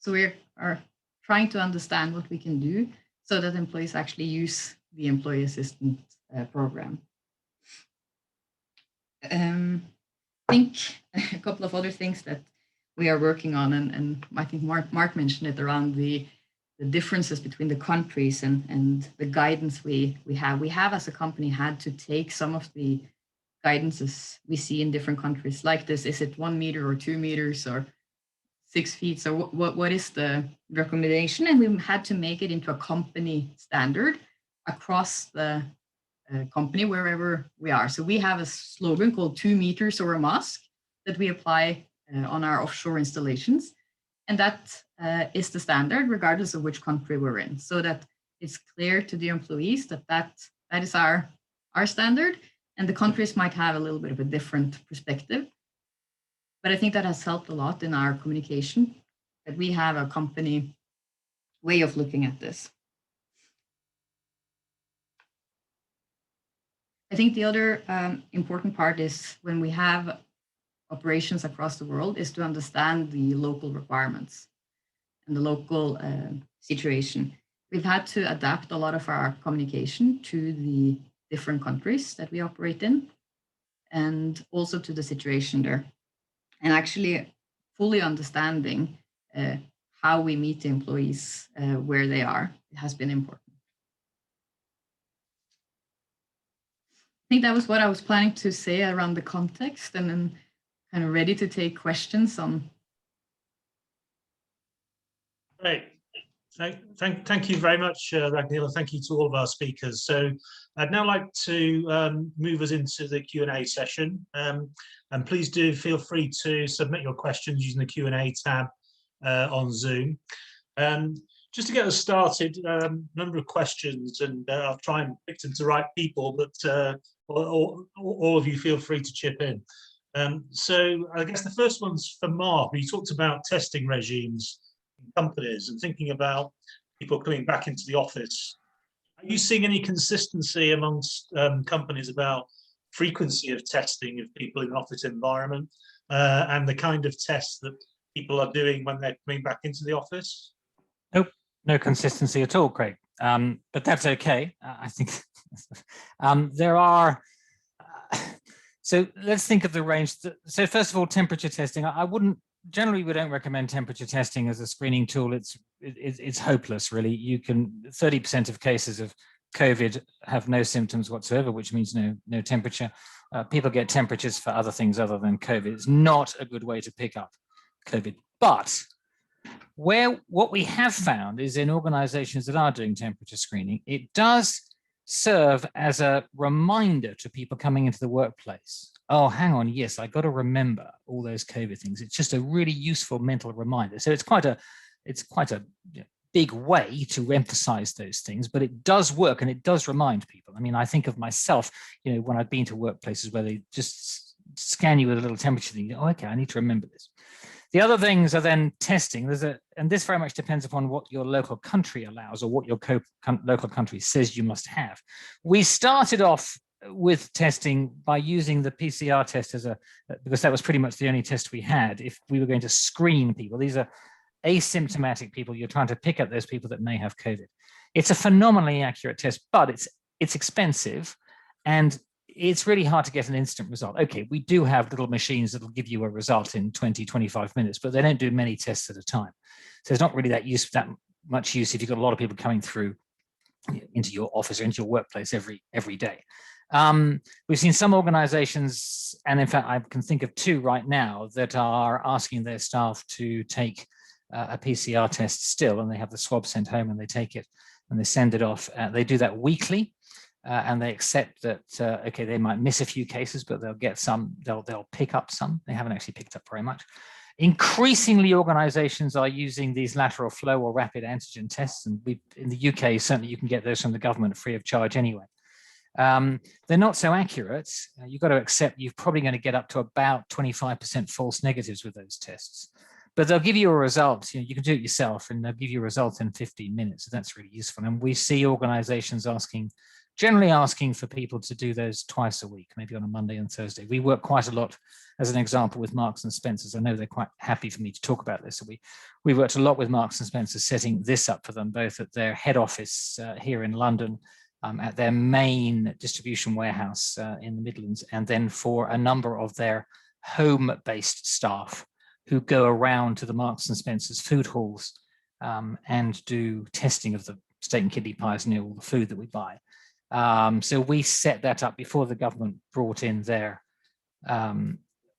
So we are trying to understand what we can do so that employees actually use the employee assistance program. I think a couple of other things that we are working on, and I think Mark mentioned it, around the differences between the countries and the guidance we have. We have, as a company, had to take some of the guidances we see in different countries, like this. Is it 1 meter or 2 meters or 6 feet? So what is the recommendation? And we had to make it into a company standard across the company wherever we are. So we have a slogan called 2 meters or a mask that we apply on our offshore installations. And that is the standard regardless of which country we're in, so that it's clear to the employees that that is our standard, and the countries might have a little bit of a different perspective. But I think that has helped a lot in our communication, that we have a company way of looking at this. I think the other important part is, when we have operations across the world, is to understand the local requirements and the local situation. We've had to adapt a lot of our communication to the different countries that we operate in, and also to the situation there. And actually fully understanding how we meet the employees where they are, it has been important. I think that was what I was planning to say around the context, and then kind of ready to take questions on. Great. Thank you very much, Ragnhild. Thank you to all of our speakers. So I'd now like to move us into the Q&A session. And please do feel free to submit your questions using the Q&A tab on Zoom. Just to get us started, a number of questions, and I'll try and pick them to the right people, but all of you feel free to chip in. So I guess the first one's for Mark. You talked about testing regimes companies and thinking about people coming back into the office. Are you seeing any consistency amongst companies about frequency of testing of people in an office environment and the kind of tests that people are doing when they're coming back into the office? Nope, no consistency at all, Craig. But that's okay. I think there are. So let's think of the range. So first of all, temperature testing. I wouldn't. Generally, we don't recommend temperature testing as a screening tool. It's hopeless, really. You can 30% of cases of COVID have no symptoms whatsoever, which means no temperature. People get temperatures for other things other than COVID. It's not a good way to pick up COVID. But what we have found is in organizations that are doing temperature screening, it does serve as a reminder to people coming into the workplace. Oh, hang on, yes, I got to remember all those COVID things. It's just a really useful mental reminder. So it's quite a big way to emphasize those things, but it does work and it does remind people. I mean, I think of myself, when I've been to workplaces where they just scan you with a little temperature thing, oh, okay, I need to remember this. The other things are then testing. And this very much depends upon what your local country allows or what your local country says you must have. We started off with testing by using the PCR test because that was pretty much the only test we had if we were going to screen people. These are asymptomatic people. You're trying to pick up those people that may have COVID. It's a phenomenally accurate test, but it's expensive and it's really hard to get an instant result. Okay, we do have little machines that will give you a result in 20, 25 minutes, but they don't do many tests at a time. So it's not really that much use if you've got a lot of people coming through into your office or into your workplace every day. We've seen some organizations, and in fact, I can think of two right now that are asking their staff to take a PCR test still, and they have the swab sent home and they take it and they send it off. They do that weekly, and they accept that, okay, they might miss a few cases, but they'll get some, they'll pick up some. They haven't actually picked up very much. Increasingly, organizations are using these lateral flow or rapid antigen tests, and in the UK, certainly you can get those from the government free of charge anyway. They're not so accurate. You've got to accept you're probably going to get up to about 25% false negatives with those tests. But they'll give you a result. You can do it yourself, and they'll give you a result in 15 minutes. So that's really useful. And we see organizations generally asking for people to do those twice a week, maybe on a Monday and Thursday. We work quite a lot, as an example, with Marks and Spencer's. I know they're quite happy for me to talk about this. So we worked a lot with Marks and Spencer's, setting this up for them, both at their head office here in London, at their main distribution warehouse in the Midlands, and then for a number of their home-based staff who go around to the Marks and Spencer's food halls and do testing of the steak and kidney pies near all the food that we buy. So we set that up before the government brought in their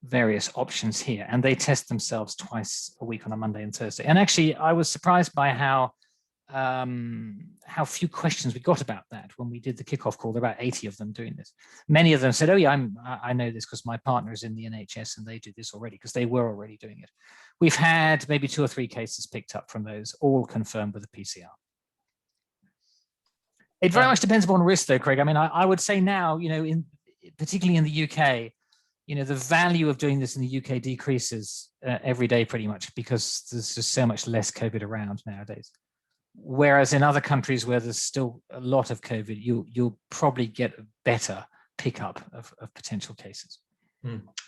various options here, and they test themselves twice a week on a Monday and Thursday. And actually, I was surprised by how few questions we got about that when we did the kickoff call. There were about 80 of them doing this. Many of them said, oh yeah, I know this because my partner is in the NHS and they do this already, because they were already doing it. We've had maybe 2 or 3 cases picked up from those, all confirmed with a PCR. It very much depends upon risk though, Craig. I mean, I would say now, particularly in the UK, the value of doing this in the UK decreases every day pretty much, because there's just so much less COVID around nowadays. Whereas in other countries where there's still a lot of COVID, you'll probably get a better pickup of potential cases.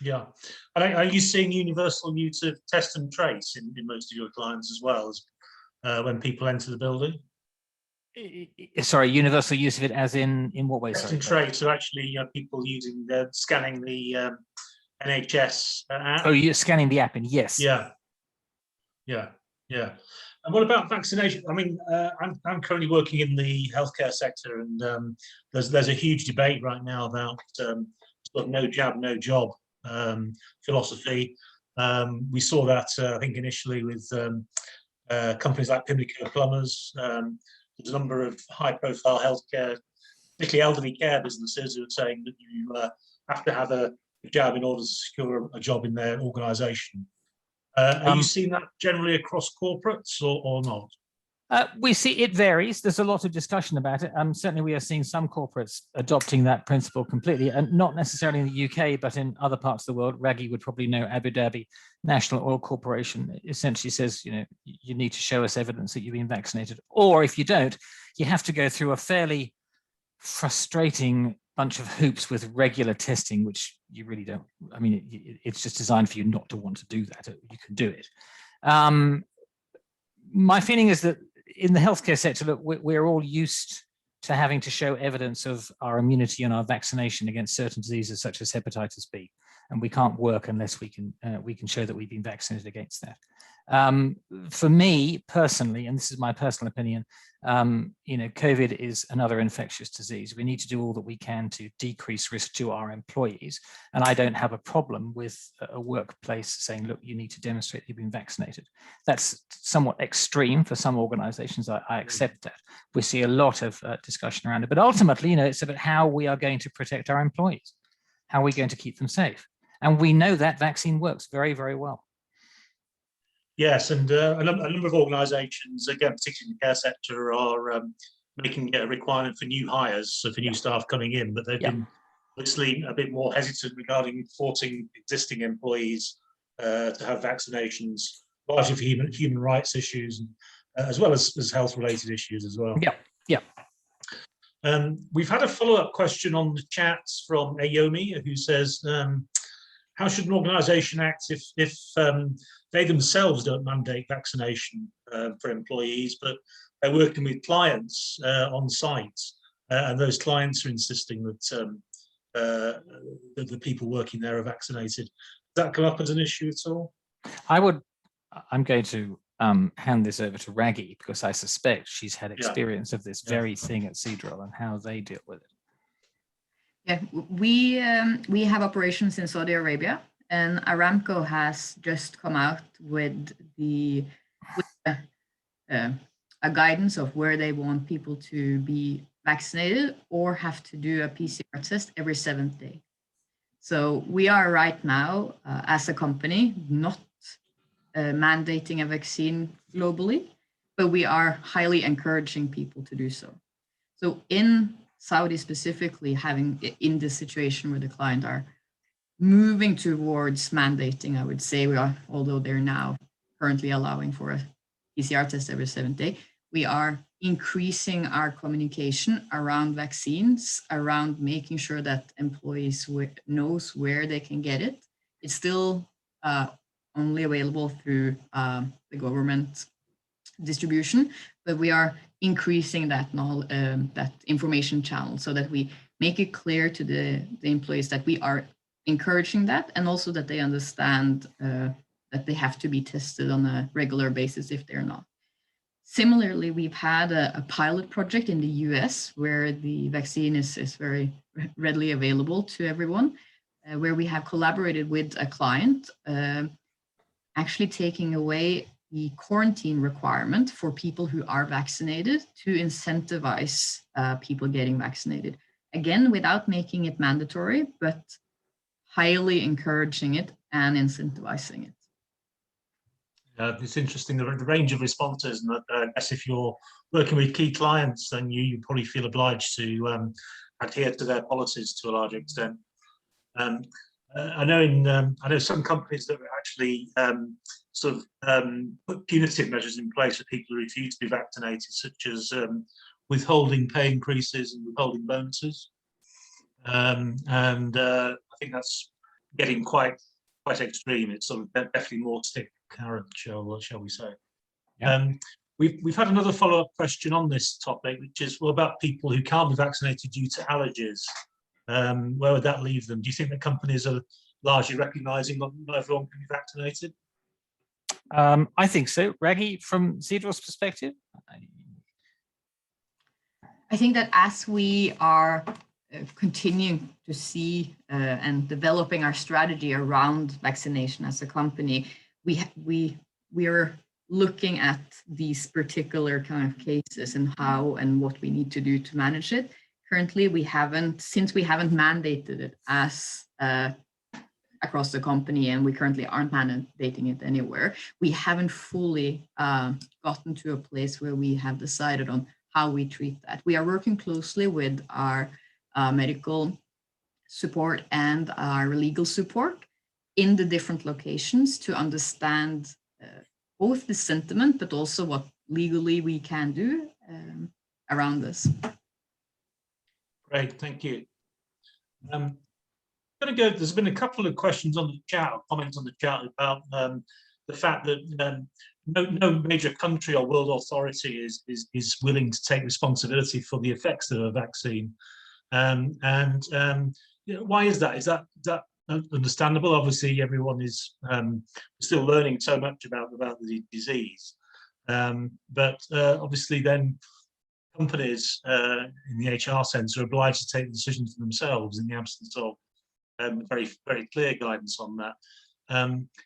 Yeah. And are you seeing universal use of test and trace in most of your clients as well as when people enter the building? Sorry, universal use of it as in what way? Test Sorry. and trace, so actually people using scanning the NHS app. Oh, you're scanning the app in, yes. Yeah. And what about vaccination? I mean, I'm currently working in the healthcare sector, and there's a huge debate right now about sort of no jab, no job philosophy. We saw that I think initially with companies like Pimlico Plumbers. There's a number of high-profile healthcare, particularly elderly care businesses, who are saying that you have to have a jab in order to secure a job in their organisation. Are you seeing that generally across corporates or not? We see it varies. There's a lot of discussion about it. Certainly we are seeing some corporates adopting that principle completely, and not necessarily in the UK, but in other parts of the world. Raggy would probably know Abu Dhabi National Oil Corporation essentially says, you know, you need to show us evidence that you've been vaccinated. Or if you don't, you have to go through a fairly frustrating bunch of hoops with regular testing, which you really don't. I mean, it's just designed for you not to want to do that. You can do it. My feeling is that in the healthcare sector, look, we're all used to having to show evidence of our immunity and our vaccination against certain diseases such as hepatitis B, and we can't work unless we can show that we've been vaccinated against that. For me personally, and this is my personal opinion, you know, COVID is another infectious disease. We need to do all that we can to decrease risk to our employees. And I don't have a problem with a workplace saying, look, you need to demonstrate you've been vaccinated. That's somewhat extreme for some organizations. I accept that. We see a lot of discussion around it. But ultimately, you know, it's about how we are going to protect our employees. How are we going to keep them safe? And we know that vaccine works very, very well. Yes, and a number of organisations, again, particularly in the care sector, are making it a requirement for new hires, so for new staff coming in, but they've been obviously a bit more hesitant regarding forcing existing employees to have vaccinations, largely for human rights issues, as well as health-related issues as well. We've had a follow-up question on the chat from Ayomi, who says, how should an organisation act if they themselves don't mandate vaccination for employees, but they're working with clients on site, and those clients are insisting that the people working there are vaccinated? Does that come up as an issue at all? I'm going to hand this over to Raggy, because I suspect she's had experience of this very thing at Seadrill and how they deal with it. Yeah, we have operations in Saudi Arabia, and Aramco has just come out with a guidance of where they want people to be vaccinated or have to do a PCR test every 7th day. So we are right now, as a company, not mandating a vaccine globally, but we are highly encouraging people to do so. So in Saudi specifically, having in this situation where the client are moving towards mandating, I would say, although they're now currently allowing for a PCR test every 7th day, we are increasing our communication around vaccines, around making sure that employees knows where they can get it. It's still only available through the government distribution, but we are increasing that that information channel so that we make it clear to the employees that we are encouraging that, and also that they understand that they have to be tested on a regular basis if they're not. Similarly, we've had a pilot project in the US where the vaccine is very readily available to everyone, where we have collaborated with a client, actually taking away the quarantine requirement for people who are vaccinated to incentivize people getting vaccinated. Again, without making it mandatory, but highly encouraging it and incentivizing it. It's interesting, the range of responses, and I guess if you're working with key clients, then you probably feel obliged to adhere to their policies to a large extent. I know some companies that actually put punitive measures in place for people who refuse to be vaccinated, such as withholding pay increases and withholding bonuses. I think that's getting quite extreme. It's sort of definitely more stick carrot, shall we say? Yeah. We've had another follow-up question on this topic, which is about people who can't be vaccinated due to allergies. Where would that leave them? Do you think that companies are largely recognising that not everyone can be vaccinated? I think so. Raggy, from Seadrill's perspective? I think that as we are continuing to see and developing our strategy around vaccination as a company, we are looking at these particular kind of cases and how and what we need to do to manage it. Currently, since we haven't mandated it as across the company, and we currently aren't mandating it anywhere, we haven't fully gotten to a place where we have decided on how we treat that. We are working closely with our medical support and our legal support in the different locations to understand both the sentiment, but also what legally we can do around this. Great, thank you. There's been a couple of questions on the chat, or comments on the chat about the fact that no major country or world authority is willing to take responsibility for the effects of a vaccine. Why is that? Is that understandable? Obviously, everyone is still learning so much about the disease, but obviously then companies in the HR sense are obliged to take the decisions for themselves in the absence of very, very clear guidance on that.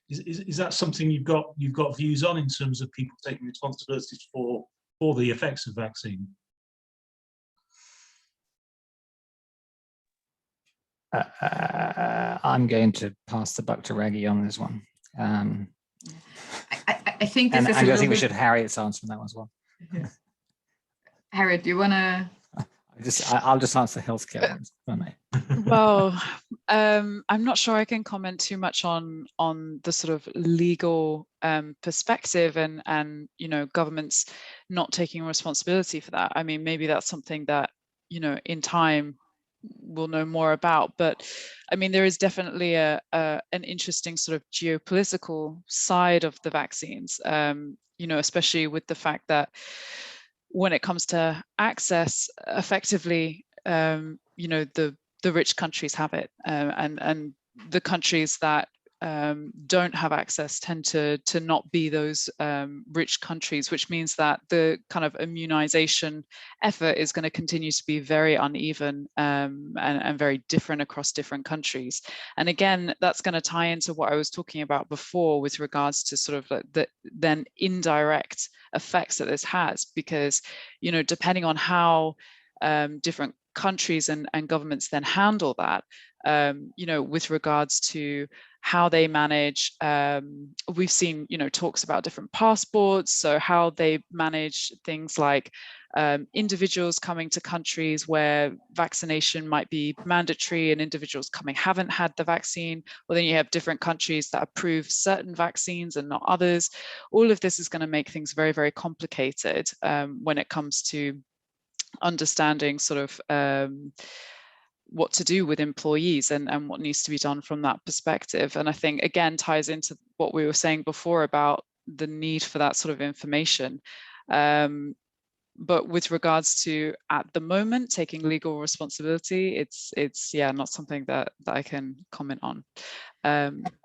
Is that something you've got views on in terms of people taking responsibilities for the effects of vaccine? I'm going to pass the buck to Raggy on this one. I think this and is I think we should Harriet's answer on that one as well. Yeah. Harriet, do you want to? I'll just answer healthcare ones, if I may. Well, I'm not sure I can comment too much on the sort of legal perspective and governments not taking responsibility for that. I mean, maybe that's something that in time we'll know more about. But I mean, there is definitely an interesting sort of geopolitical side of the vaccines. Especially with the fact that when it comes to access, effectively, the rich countries have it, and the countries that don't have access tend to not be those rich countries, which means that the kind of immunization effort is going to continue to be very uneven and very different across different countries. And again, that's going to tie into what I was talking about before with regards to sort of like the then indirect effects that this has, because depending on how different countries and governments then handle that, with regards to how they manage, we've seen, talks about different passports, so how they manage things like individuals coming to countries where vaccination might be mandatory and individuals coming haven't had the vaccine, or then you have different countries that approve certain vaccines and not others. All of this is going to make things very, very complicated when it comes to understanding sort of what to do with employees and what needs to be done from that perspective. And I think, again, ties into what we were saying before about the need for that sort of information. But with regards to, at the moment, taking legal responsibility, it's not something that I can comment on.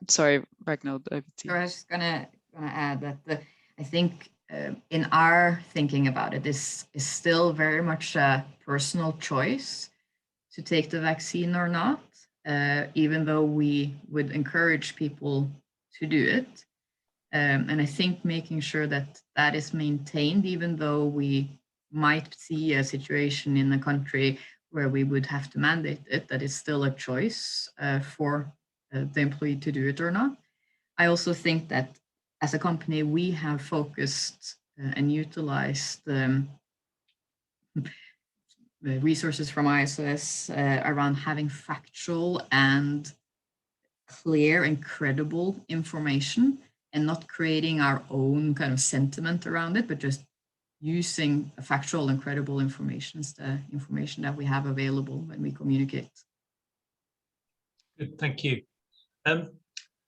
Sorry, Ragnhild, over to you. I was just gonna add that I think in our thinking about it, this is still very much a personal choice to take the vaccine or not, even though we would encourage people to do it. And I think making sure that that is maintained, even though we might see a situation in the country where we would have to mandate it, that is still a choice for the employee to do it or not. I also think that as a company, we have focused and utilized the resources from SOS around having factual and clear and credible information, and not creating our own kind of sentiment around it, but just using factual and credible information as the information that we have available when we communicate. Good, thank you.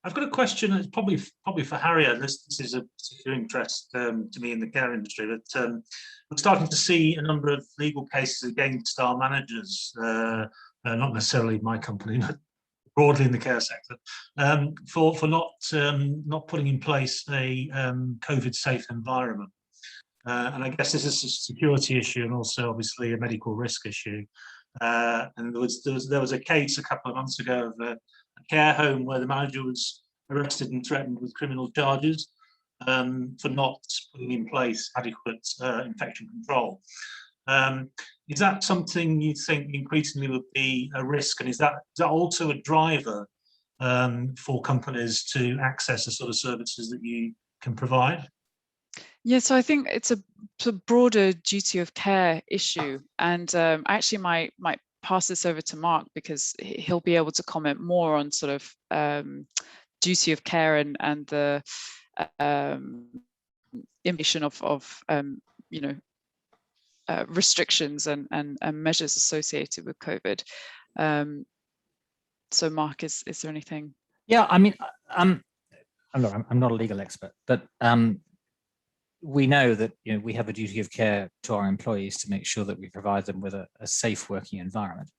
I've got a question. It's probably for Harriet. This is a particular interest to me in the care industry. But we're starting to see a number of legal cases against our managers, not necessarily my company, but broadly in the care sector, for not putting in place a COVID-safe environment. And I guess this is a security issue and also obviously a medical risk issue. And there was a case a couple of months ago of a care home where the manager was arrested and threatened with criminal charges for not putting in place adequate infection control. Is that something you think increasingly would be a risk, and is that also a driver for companies to access the sort of services that you can provide? Yeah, so I think it's a broader duty of care issue, and I actually might pass this over to Mark because he'll be able to comment more on sort of duty of care and the imposition of you know, restrictions and measures associated with COVID. So Mark, is there anything? Yeah, I mean, I'm not a legal expert, but we know that, you know, we have a duty of care to our employees to make sure that we provide them with a safe working environment.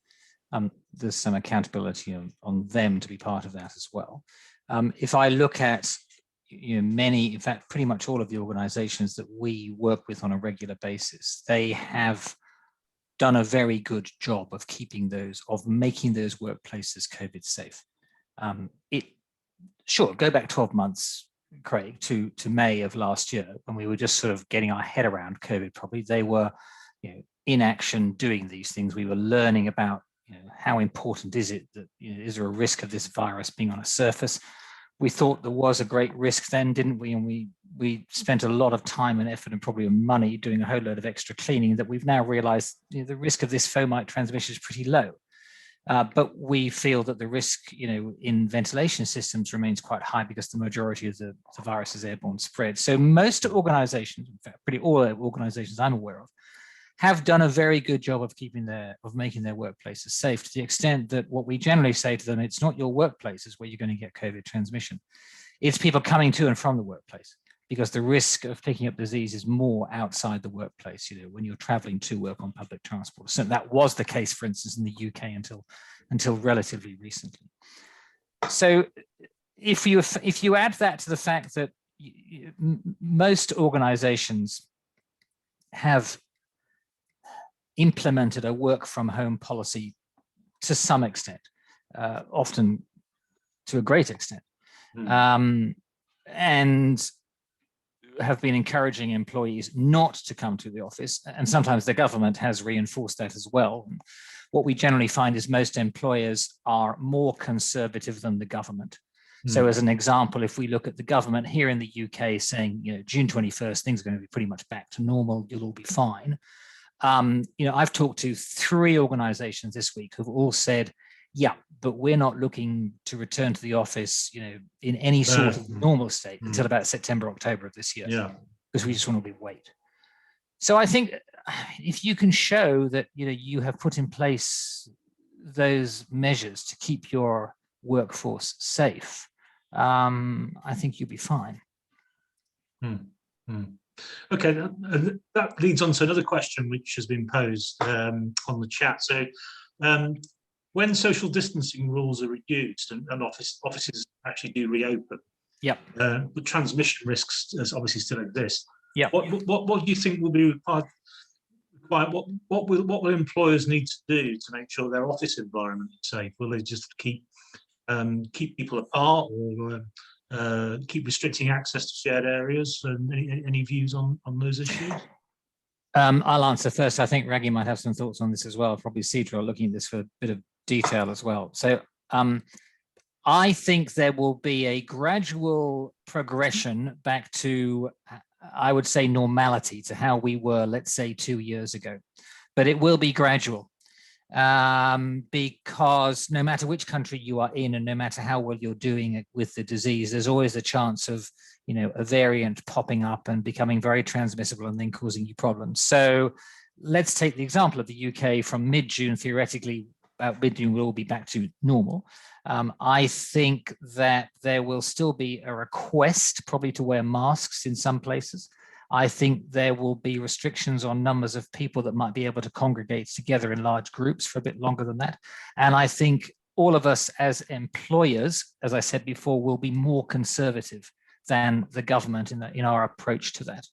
There's some accountability on them to be part of that as well. If I look at, you know, many, in fact, pretty much all of the organizations that we work with on a regular basis, they have done a very good job of making those workplaces COVID safe. Sure, go back 12 months, Craig, to May of last year, when we were just sort of getting our head around COVID. Probably they were, you know, in action doing these things. We were learning about, you know, how important is it that, you know, is there a risk of this virus being on a surface? We thought there was a great risk then, didn't we? And we spent a lot of time and effort and probably money doing a whole load of extra cleaning that we've now realized, you know, the risk of this fomite transmission is pretty low. But we feel that the risk, you know, in ventilation systems remains quite high because the majority of the virus is airborne spread. So most organizations, in fact, pretty all organizations I'm aware of, have done a very good job of making their workplaces safe, to the extent that what we generally say to them, it's not your workplaces where you're going to get COVID transmission. It's people coming to and from the workplace, because the risk of picking up disease is more outside the workplace, you know, when you're traveling to work on public transport. So that was the case, for instance, in the UK until relatively recently. So if you add that to the fact that most organizations have implemented a work from home policy to some extent, often to a great extent, and have been encouraging employees not to come to the office, and sometimes the government has reinforced that as well. What we generally find is most employers are more conservative than the government. So as an example, if we look at the government here in the UK saying, you know, June 21st, things are going to be pretty much back to normal, you'll all be fine. You know, I've talked to 3 organizations this week who've all said, yeah, but we're not looking to return to the office, you know, in any sort of normal state until about September, October of this year. Yeah, because we just want to wait. So I think if you can show that, you know, you have put in place those measures to keep your workforce safe, I think you'll be fine. Okay, that leads on to another question which has been posed on the chat. So when social distancing rules are reduced and offices actually do reopen, the transmission risks obviously still exist. What do you think will be required? What will employers need to do to make sure their office environment is safe? Will they just keep people apart, or keep restricting access to shared areas? And any views on those issues? I'll answer first. I think Raggy might have some thoughts on this as well. Probably Cedra looking at this for a bit of detail as well. So I think there will be a gradual progression back to, I would say, normality, to how we were, let's say, 2 years ago. But it will be gradual. Because no matter which country you are in and no matter how well you're doing with the disease, there's always a chance of, you know, a variant popping up and becoming very transmissible and then causing you problems. So let's take the example of the UK. From mid-June, theoretically, we'll all be back to normal. I think that there will still be a request probably to wear masks in some places. I think there will be restrictions on numbers of people that might be able to congregate together in large groups for a bit longer than that. And I think all of us as employers, as I said before, will be more conservative than the government in our approach to that.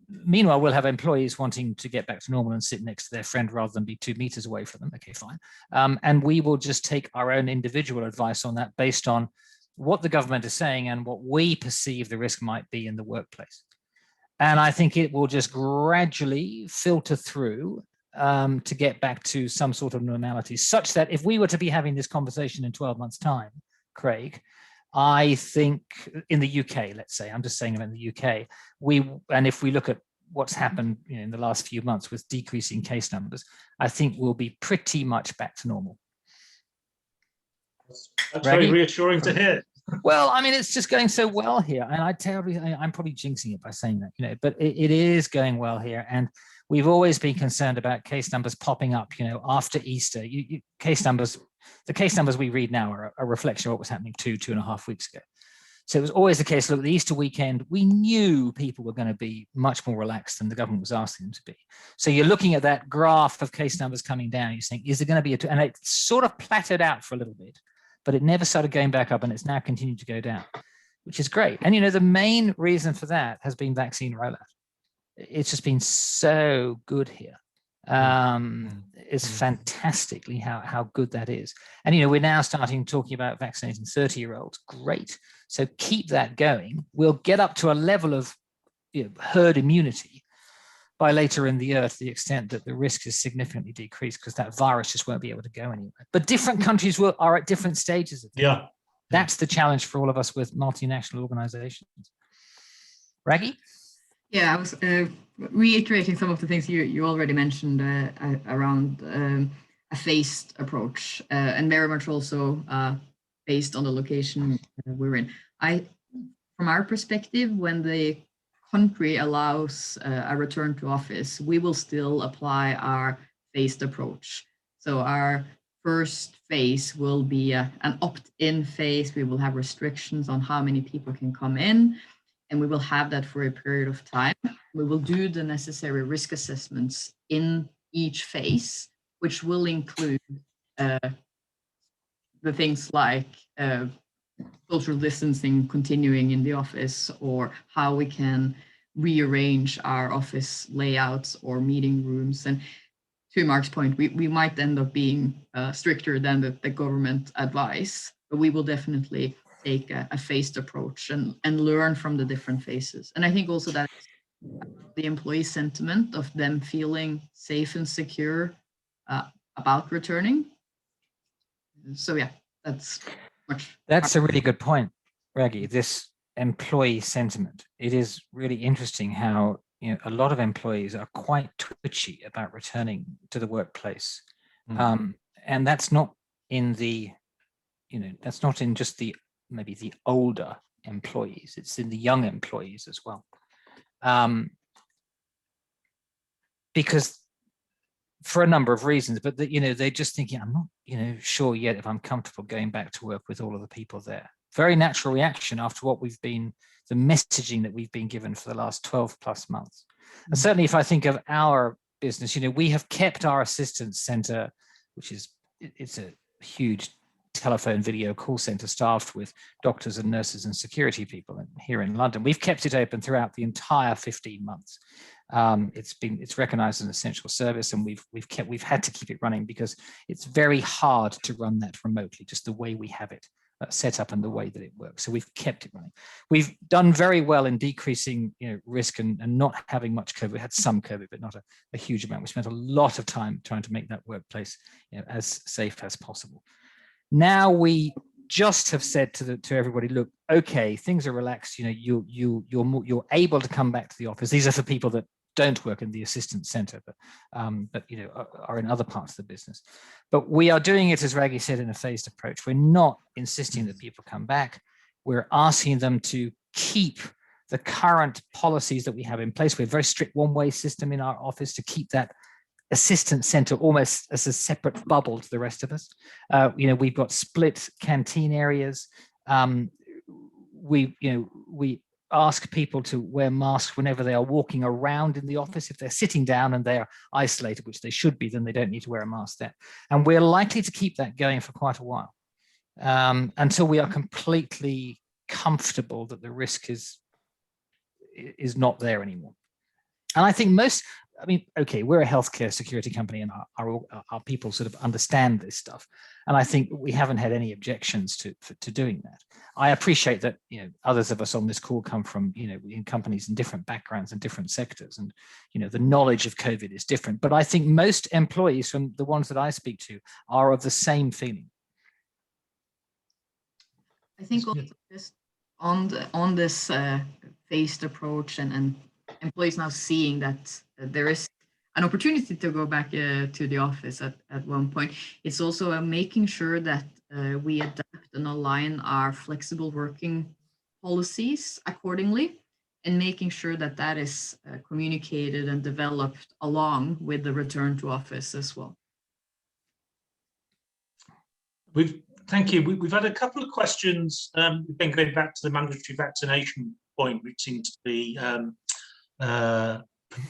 Meanwhile, we'll have employees wanting to get back to normal and sit next to their friend rather than be 2 meters away from them. Okay, fine. And we will just take our own individual advice on that based on what the government is saying and what we perceive the risk might be in the workplace. And I think it will just gradually filter through to get back to some sort of normality, such that if we were to be having this conversation in 12 months' time, Craig, I think in the UK, let's say, I'm just saying in the UK, and if we look at what's happened in the last few months with decreasing case numbers, I think we'll be pretty much back to normal. That's very reassuring to hear. Well, I mean, it's just going so well here, and I'm probably jinxing it by saying that, but it is going well here, and we've always been concerned about case numbers popping up, after Easter. The case numbers we read now are a reflection of what was happening 2.5 weeks ago. So it was always the case. Look, the Easter weekend, we knew people were going to be much more relaxed than the government was asking them to be. So you're looking at that graph of case numbers coming down. You're saying, is there going to be and it sort of plateaued out for a little bit, but it never started going back up, and it's now continued to go down, which is great. And the main reason for that has been vaccine rollout. It's just been so good here. It's fantastically how good that is. And we're now starting talking about vaccinating 30-year-olds. Great. So keep that going. We'll get up to a level of herd immunity by later in the year to the extent that the risk is significantly decreased, because that virus just won't be able to go anywhere. But different countries are at different stages of that. Yeah. That's the challenge for all of us with multinational organizations. Raggy? Yeah, I was reiterating some of the things you already mentioned around a phased approach, and very much also based on the location we're in. From our perspective, when the country allows a return to office, we will still apply our phased approach. So our first phase will be an opt-in phase. We will have restrictions on how many people can come in, and we will have that for a period of time. We will do the necessary risk assessments in each phase, which will include the things like social distancing continuing in the office, or how we can rearrange our office layouts or meeting rooms. And to Mark's point, we might end up being stricter than the government advice, but we will definitely take a phased approach and learn from the different phases. And I think also that the employee sentiment of them feeling safe and secure about returning. So yeah, that's a really good point, Raggy. This employee sentiment. It is really interesting how a lot of employees are quite twitchy about returning to the workplace, and that's not in that's not in just maybe the older employees. It's in the young employees as well, because for a number of reasons. But they're just thinking, I'm not sure yet if I'm comfortable going back to work with all of the people there. Very natural reaction after what the messaging that we've been given for the last 12 plus months. And certainly if I think of our business, we have kept our assistance center, which it's a huge telephone video call center staffed with doctors and nurses and security people here in London. We've kept it open throughout the entire 15 months. It's recognized as an essential service, and we've had to keep it running because it's very hard to run that remotely, just the way we have it set up and the way that it works. So we've kept it running. We've done very well in decreasing risk and not having much COVID. We had some COVID, but not a huge amount. We spent a lot of time trying to make that workplace as safe as possible. Now we just have said to everybody, look, okay, things are relaxed. You're able to come back to the office. These are for people that don't work in the assistance center, but are in other parts of the business. But we are doing it, as Raggy said, in a phased approach. We're not insisting that people come back. We're asking them to keep the current policies that we have in place. We have a very strict one-way system in our office to keep that assistance center almost as a separate bubble to the rest of us. We've got split canteen areas. We ask people to wear masks whenever they are walking around in the office. If they're sitting down and they're isolated, which they should be, then they don't need to wear a mask there. And we're likely to keep that going for quite a while, until we are completely comfortable that the risk is not there anymore. And I think okay, we're a healthcare security company, and our people sort of understand this stuff. And I think we haven't had any objections to doing that. I appreciate that, others of us on this call come from, in companies in different backgrounds and different sectors. And, the knowledge of COVID is different. But I think most employees, from the ones that I speak to, are of the same feeling. I think also just on this phased approach and employees now seeing that there is an opportunity to go back to the office at one point. It's also making sure that we adapt and align our flexible working policies accordingly, and making sure that that is communicated and developed along with the return to office as well. Thank you. We've had a couple of questions, again, going back to the mandatory vaccination point, which seems to be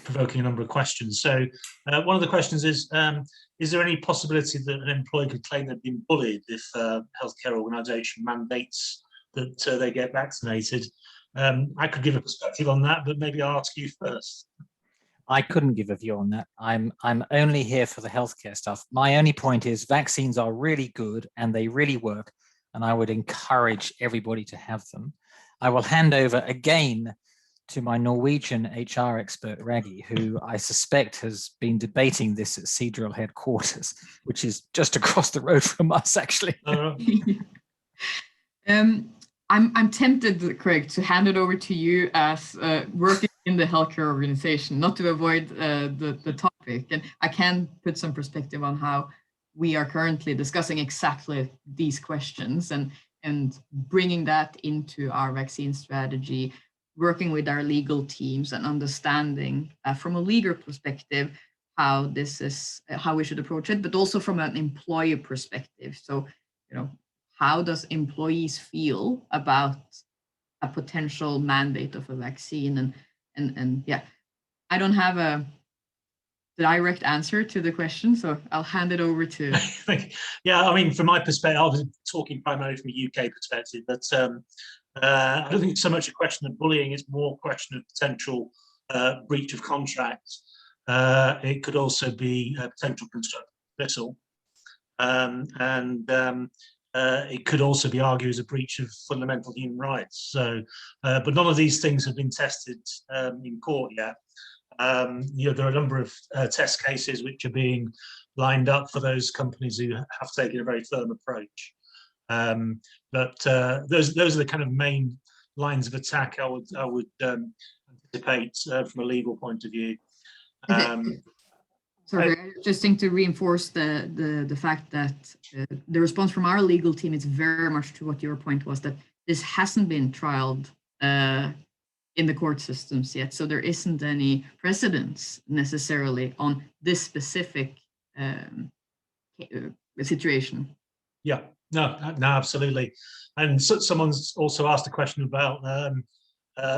provoking a number of questions. So one of the questions is there any possibility that an employee could claim they've been bullied if a healthcare organisation mandates that they get vaccinated? I could give a perspective on that, but maybe I'll ask you first. I couldn't give a view on that. I'm only here for the healthcare stuff. My only point is vaccines are really good and they really work, and I would encourage everybody to have them. I will hand over again to my Norwegian HR expert, Raggi, who I suspect has been debating this at Seadrill headquarters, which is just across the road from us, actually. I'm tempted, Craig, to hand it over to you as working in the healthcare organization, not to avoid the topic. And I can put some perspective on how we are currently discussing exactly these questions and bringing that into our vaccine strategy, working with our legal teams and understanding from a legal perspective how this is, how we should approach it, but also from an employer perspective. So, how does employees feel about a potential mandate of a vaccine? And yeah, I don't have a direct answer to the question, so I'll hand it over to. Yeah, I mean, from my perspective, I was talking primarily from a UK perspective, but I don't think it's so much a question of bullying, it's more a question of potential breach of contract. It could also be a potential constructive dismissal. It could also be argued as a breach of fundamental human rights. So, but none of these things have been tested in court yet. There are a number of test cases which are being lined up for those companies who have taken a very firm approach. But those are the kind of main lines of attack I would anticipate from a legal point of view. Sorry, just think to reinforce the fact that the response from our legal team is very much to what your point was, that this hasn't been trialed in the court systems yet. So there isn't any precedence necessarily on this specific situation. Yeah, no, absolutely. And so someone's also asked a question about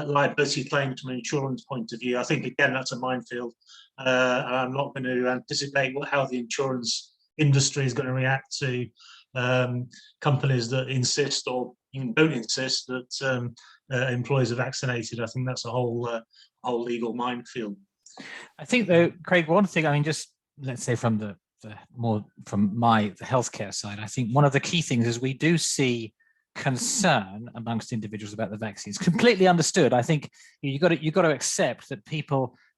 liability claims from an insurance point of view. I think, again, that's a minefield. And I'm not going to anticipate how the insurance industry is going to react to companies that insist or even don't insist that employees are vaccinated. I think that's a whole legal minefield. I think, though, Craig, one thing, I mean, just let's say from the healthcare side, I think one of the key things is we do see concern amongst individuals about the vaccines. Completely understood. I think you've got to accept that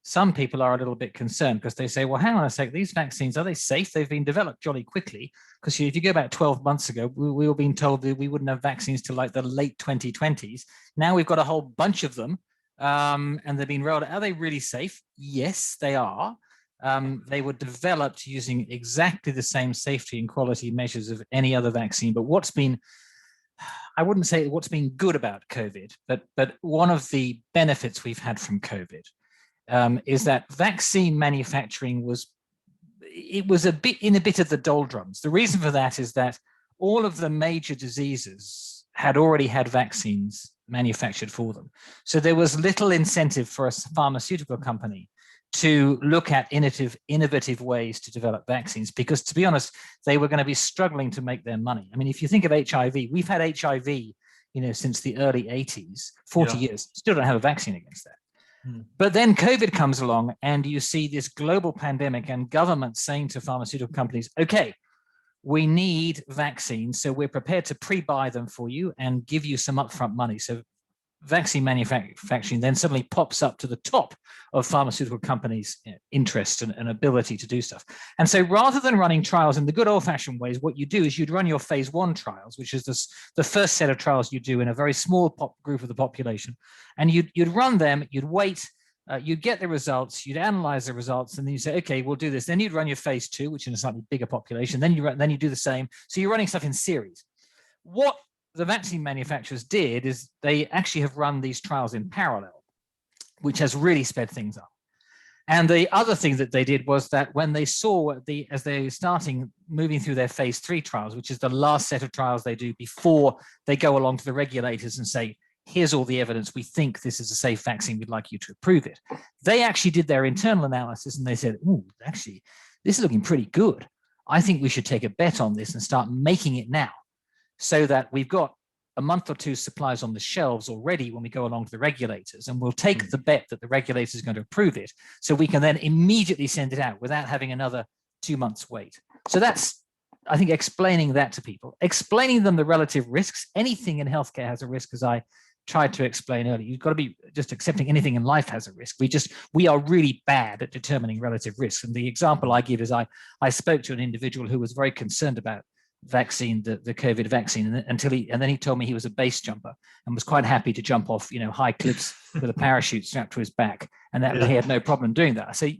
some people are a little bit concerned because they say, well, hang on a sec, these vaccines, are they safe? They've been developed jolly quickly. Because if you go back 12 months ago, we were being told that we wouldn't have vaccines till like the late 2020s. Now we've got a whole bunch of them and they've been rolled out. Are they really safe? Yes, they are. They were developed using exactly the same safety and quality measures of any other vaccine. But I wouldn't say what's been good about COVID, but one of the benefits we've had from COVID is that vaccine manufacturing was it was a bit of the doldrums. The reason for that is that all of the major diseases had already had vaccines manufactured for them. So there was little incentive for a pharmaceutical company to look at innovative ways to develop vaccines, because, to be honest, they were going to be struggling to make their money. I mean, if you think of HIV, we've had HIV, since the early 80s, 40 years, still don't have a vaccine against that. But then COVID comes along and you see this global pandemic and governments saying to pharmaceutical companies, okay, we need vaccines, so we're prepared to pre-buy them for you and give you some upfront money. So vaccine manufacturing then suddenly pops up to the top of pharmaceutical companies' interest and ability to do stuff. And so rather than running trials in the good old-fashioned ways, what you do is you'd run your phase 1 trials, which is the first set of trials you do in a very small group of the population. And you'd run them, you'd wait, you'd get the results, you'd analyze the results, and then you say, okay, we'll do this. Then you'd run your phase 2, which is a slightly bigger population. Then you do the same. So you're running stuff in series. What the vaccine manufacturers did is they actually have run these trials in parallel, which has really sped things up. And the other thing that they did was that when they saw as they were moving through their phase 3 trials, which is the last set of trials they do before they go along to the regulators and say, here's all the evidence, we think this is a safe vaccine, we'd like you to approve it. They actually did their internal analysis and they said, oh, actually, this is looking pretty good. I think we should take a bet on this and start making it now, so that we've got a month or two supplies on the shelves already when we go along to the regulators, and we'll take the bet that the regulator is going to approve it, so we can then immediately send it out without having another 2 months wait. So that's, I think, explaining that to people, explaining them the relative risks. Anything in healthcare has a risk, as I tried to explain earlier. You've got to be just accepting anything in life has a risk. We are really bad at determining relative risks. And the example I give is I spoke to an individual who was very concerned about vaccine, the COVID vaccine, and then he told me he was a base jumper and was quite happy to jump off, high cliffs with a parachute strapped to his back, and that he had no problem doing that. I say,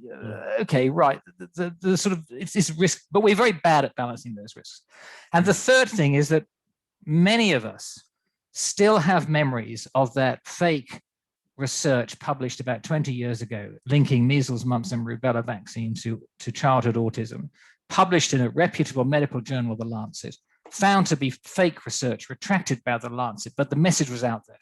okay, right, the sort of, it's this risk, but we're very bad at balancing those risks. And the third thing is that many of us still have memories of that fake research published about 20 years ago linking measles, mumps, and rubella vaccine to childhood autism, published in a reputable medical journal, The Lancet, found to be fake research, retracted by The Lancet, but the message was out there.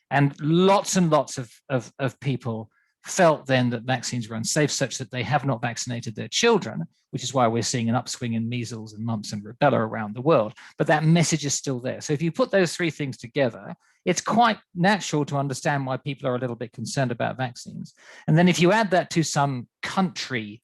And lots of people felt then that vaccines were unsafe, such that they have not vaccinated their children, which is why we're seeing an upswing in measles and mumps and rubella around the world. But that message is still there. So if you put those three things together, it's quite natural to understand why people are a little bit concerned about vaccines. And then if you add that to some country,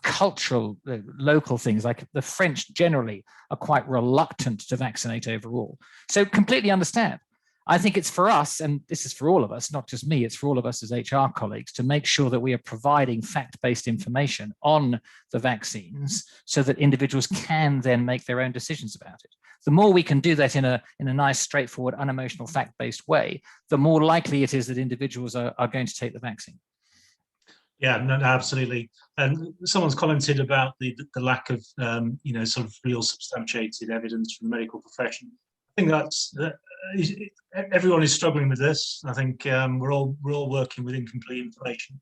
cultural, local things, like the French generally are quite reluctant to vaccinate overall. So completely understand. I think it's for us, and this is for all of us, not just me, it's for all of us as HR colleagues, to make sure that we are providing fact-based information on the vaccines so that individuals can then make their own decisions about it. The more we can do that in a nice, straightforward, unemotional, fact-based way, the more likely it is that individuals are going to take the vaccine. Yeah, no, absolutely. And someone's commented about the lack of, sort of real substantiated evidence from the medical profession. I think that's everyone is struggling with this. I think we're all working with incomplete information,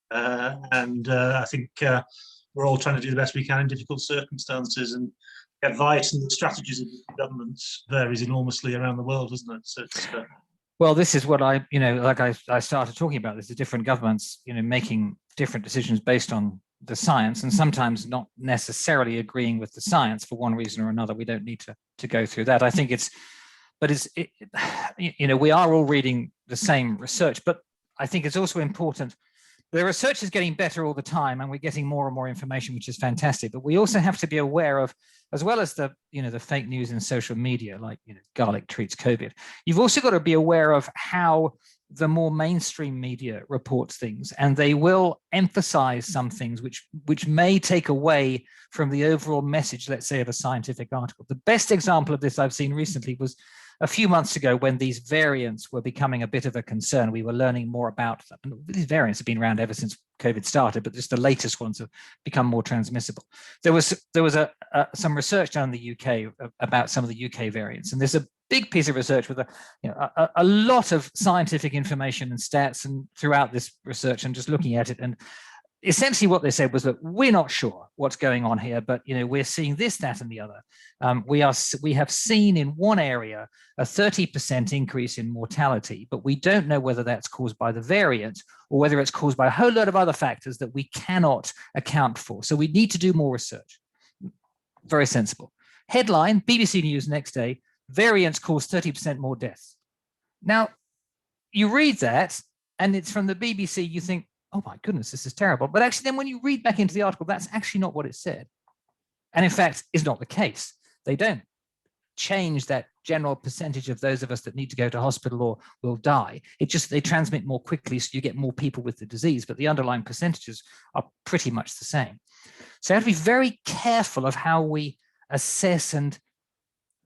and I think we're all trying to do the best we can in difficult circumstances. And advice and the strategies of governments varies enormously around the world, doesn't it? So it's, well, this is what I started talking about. This is different governments, making different decisions based on the science, and sometimes not necessarily agreeing with the science for one reason or another. We don't need to go through that. I think we are all reading the same research, but I think it's also important. The research is getting better all the time, and we're getting more and more information, which is fantastic. But we also have to be aware of, as well as the fake news in social media, like garlic treats COVID. You've also got to be aware of how the more mainstream media reports things, and they will emphasize some things which may take away from the overall message, let's say, of a scientific article. The best example of this I've seen recently was a few months ago when these variants were becoming a bit of a concern. We were learning more about them. And these variants have been around ever since COVID started, but just the latest ones have become more transmissible. There was some research done in the UK about some of the UK variants, and there's a big piece of research with a lot of scientific information and stats and throughout this research, and just looking at it. And essentially what they said was that we're not sure what's going on here, but we're seeing this, that, and the other. We have seen in one area a 30% increase in mortality, but we don't know whether that's caused by the variant or whether it's caused by a whole lot of other factors that we cannot account for. So we need to do more research. Very sensible. Headline, BBC News next day, variants cause 30% more deaths. Now, you read that, and it's from the BBC, you think, oh my goodness, this is terrible. But actually, then when you read back into the article, that's actually not what it said. And in fact, is not the case. They don't change that general percentage of those of us that need to go to hospital or will die. It just, they transmit more quickly, so you get more people with the disease, but the underlying percentages are pretty much the same. So you have to be very careful of how we assess and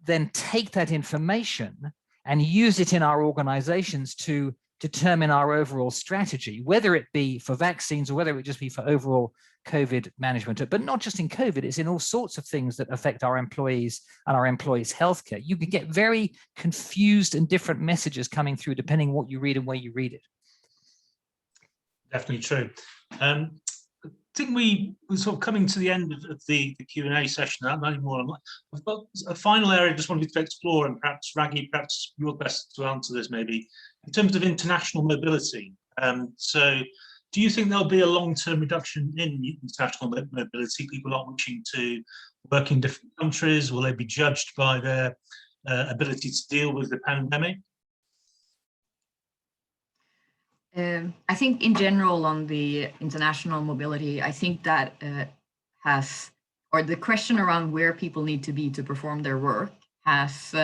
then take that information and use it in our organizations to determine our overall strategy, whether it be for vaccines or whether it just be for overall COVID management. But not just in COVID, it's in all sorts of things that affect our employees and our employees' healthcare. You can get very confused and different messages coming through depending on what you read and where you read it. Definitely true. I think we're sort of coming to the end of the Q&A session. I've got a final area I just wanted to explore, and perhaps, Raggy, perhaps you're best to answer this maybe, in terms of international mobility. So do you think there'll be a long-term reduction in international mobility? People not wishing to work in different countries? Will they be judged by their ability to deal with the pandemic? I think in general on the international mobility, I think that the question around where people need to be to perform their work has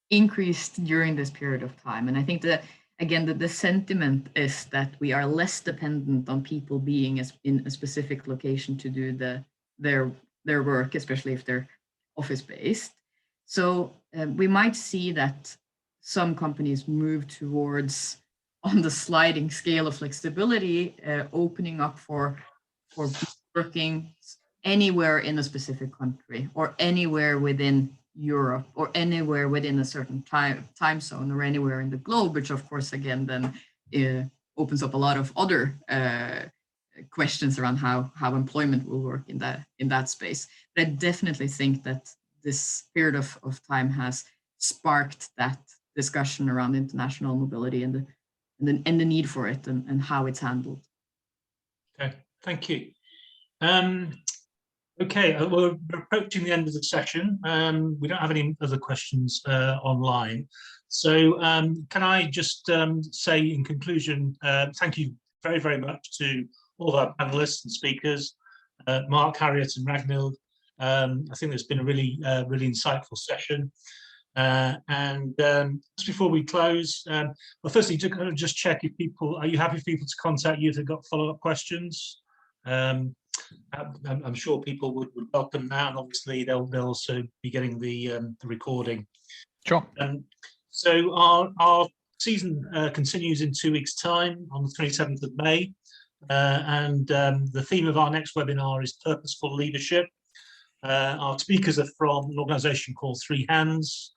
increased during this period of time. And I think that, again, the sentiment is that we are less dependent on people being in a specific location to do their work, especially if they're office-based. So we might see that some companies move towards, on the sliding scale of flexibility, opening up for working anywhere in a specific country or anywhere within Europe or anywhere within a certain time zone or anywhere in the globe, which of course, again, then opens up a lot of other questions around how employment will work in that space. But I definitely think that this period of time has sparked that discussion around international mobility and the need for it and how it's handled. Okay, thank you. Okay, we're approaching the end of the session. We don't have any other questions online. So can I just say in conclusion, thank you very, very much to all of our panelists and speakers, Mark, Harriet and Ragnhild. I think it's been a really, really insightful session. Just before we close, well, firstly, just check if are you happy for people to contact you if they've got follow-up questions? I'm sure people would welcome that, and obviously they'll also be getting the recording. Sure. So our season continues in 2 weeks' time on the 27th of May, and the theme of our next webinar is purposeful leadership. Our speakers are from an organisation called Three Hands,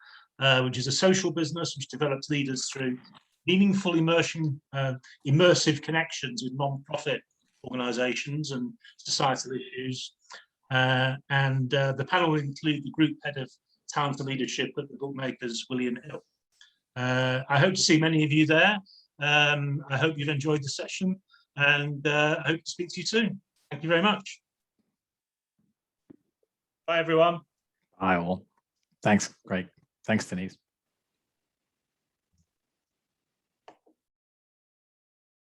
which is a social business which develops leaders through meaningful immersive connections with non-profit organisations and societal issues. The panel will include the group head of talent and leadership at the bookmakers, William Hill. I hope to see many of you there. I hope you've enjoyed the session, and I hope to speak to you soon. Thank you very much. Bye, everyone. Bye all. Thanks, Craig. Thanks, Denise.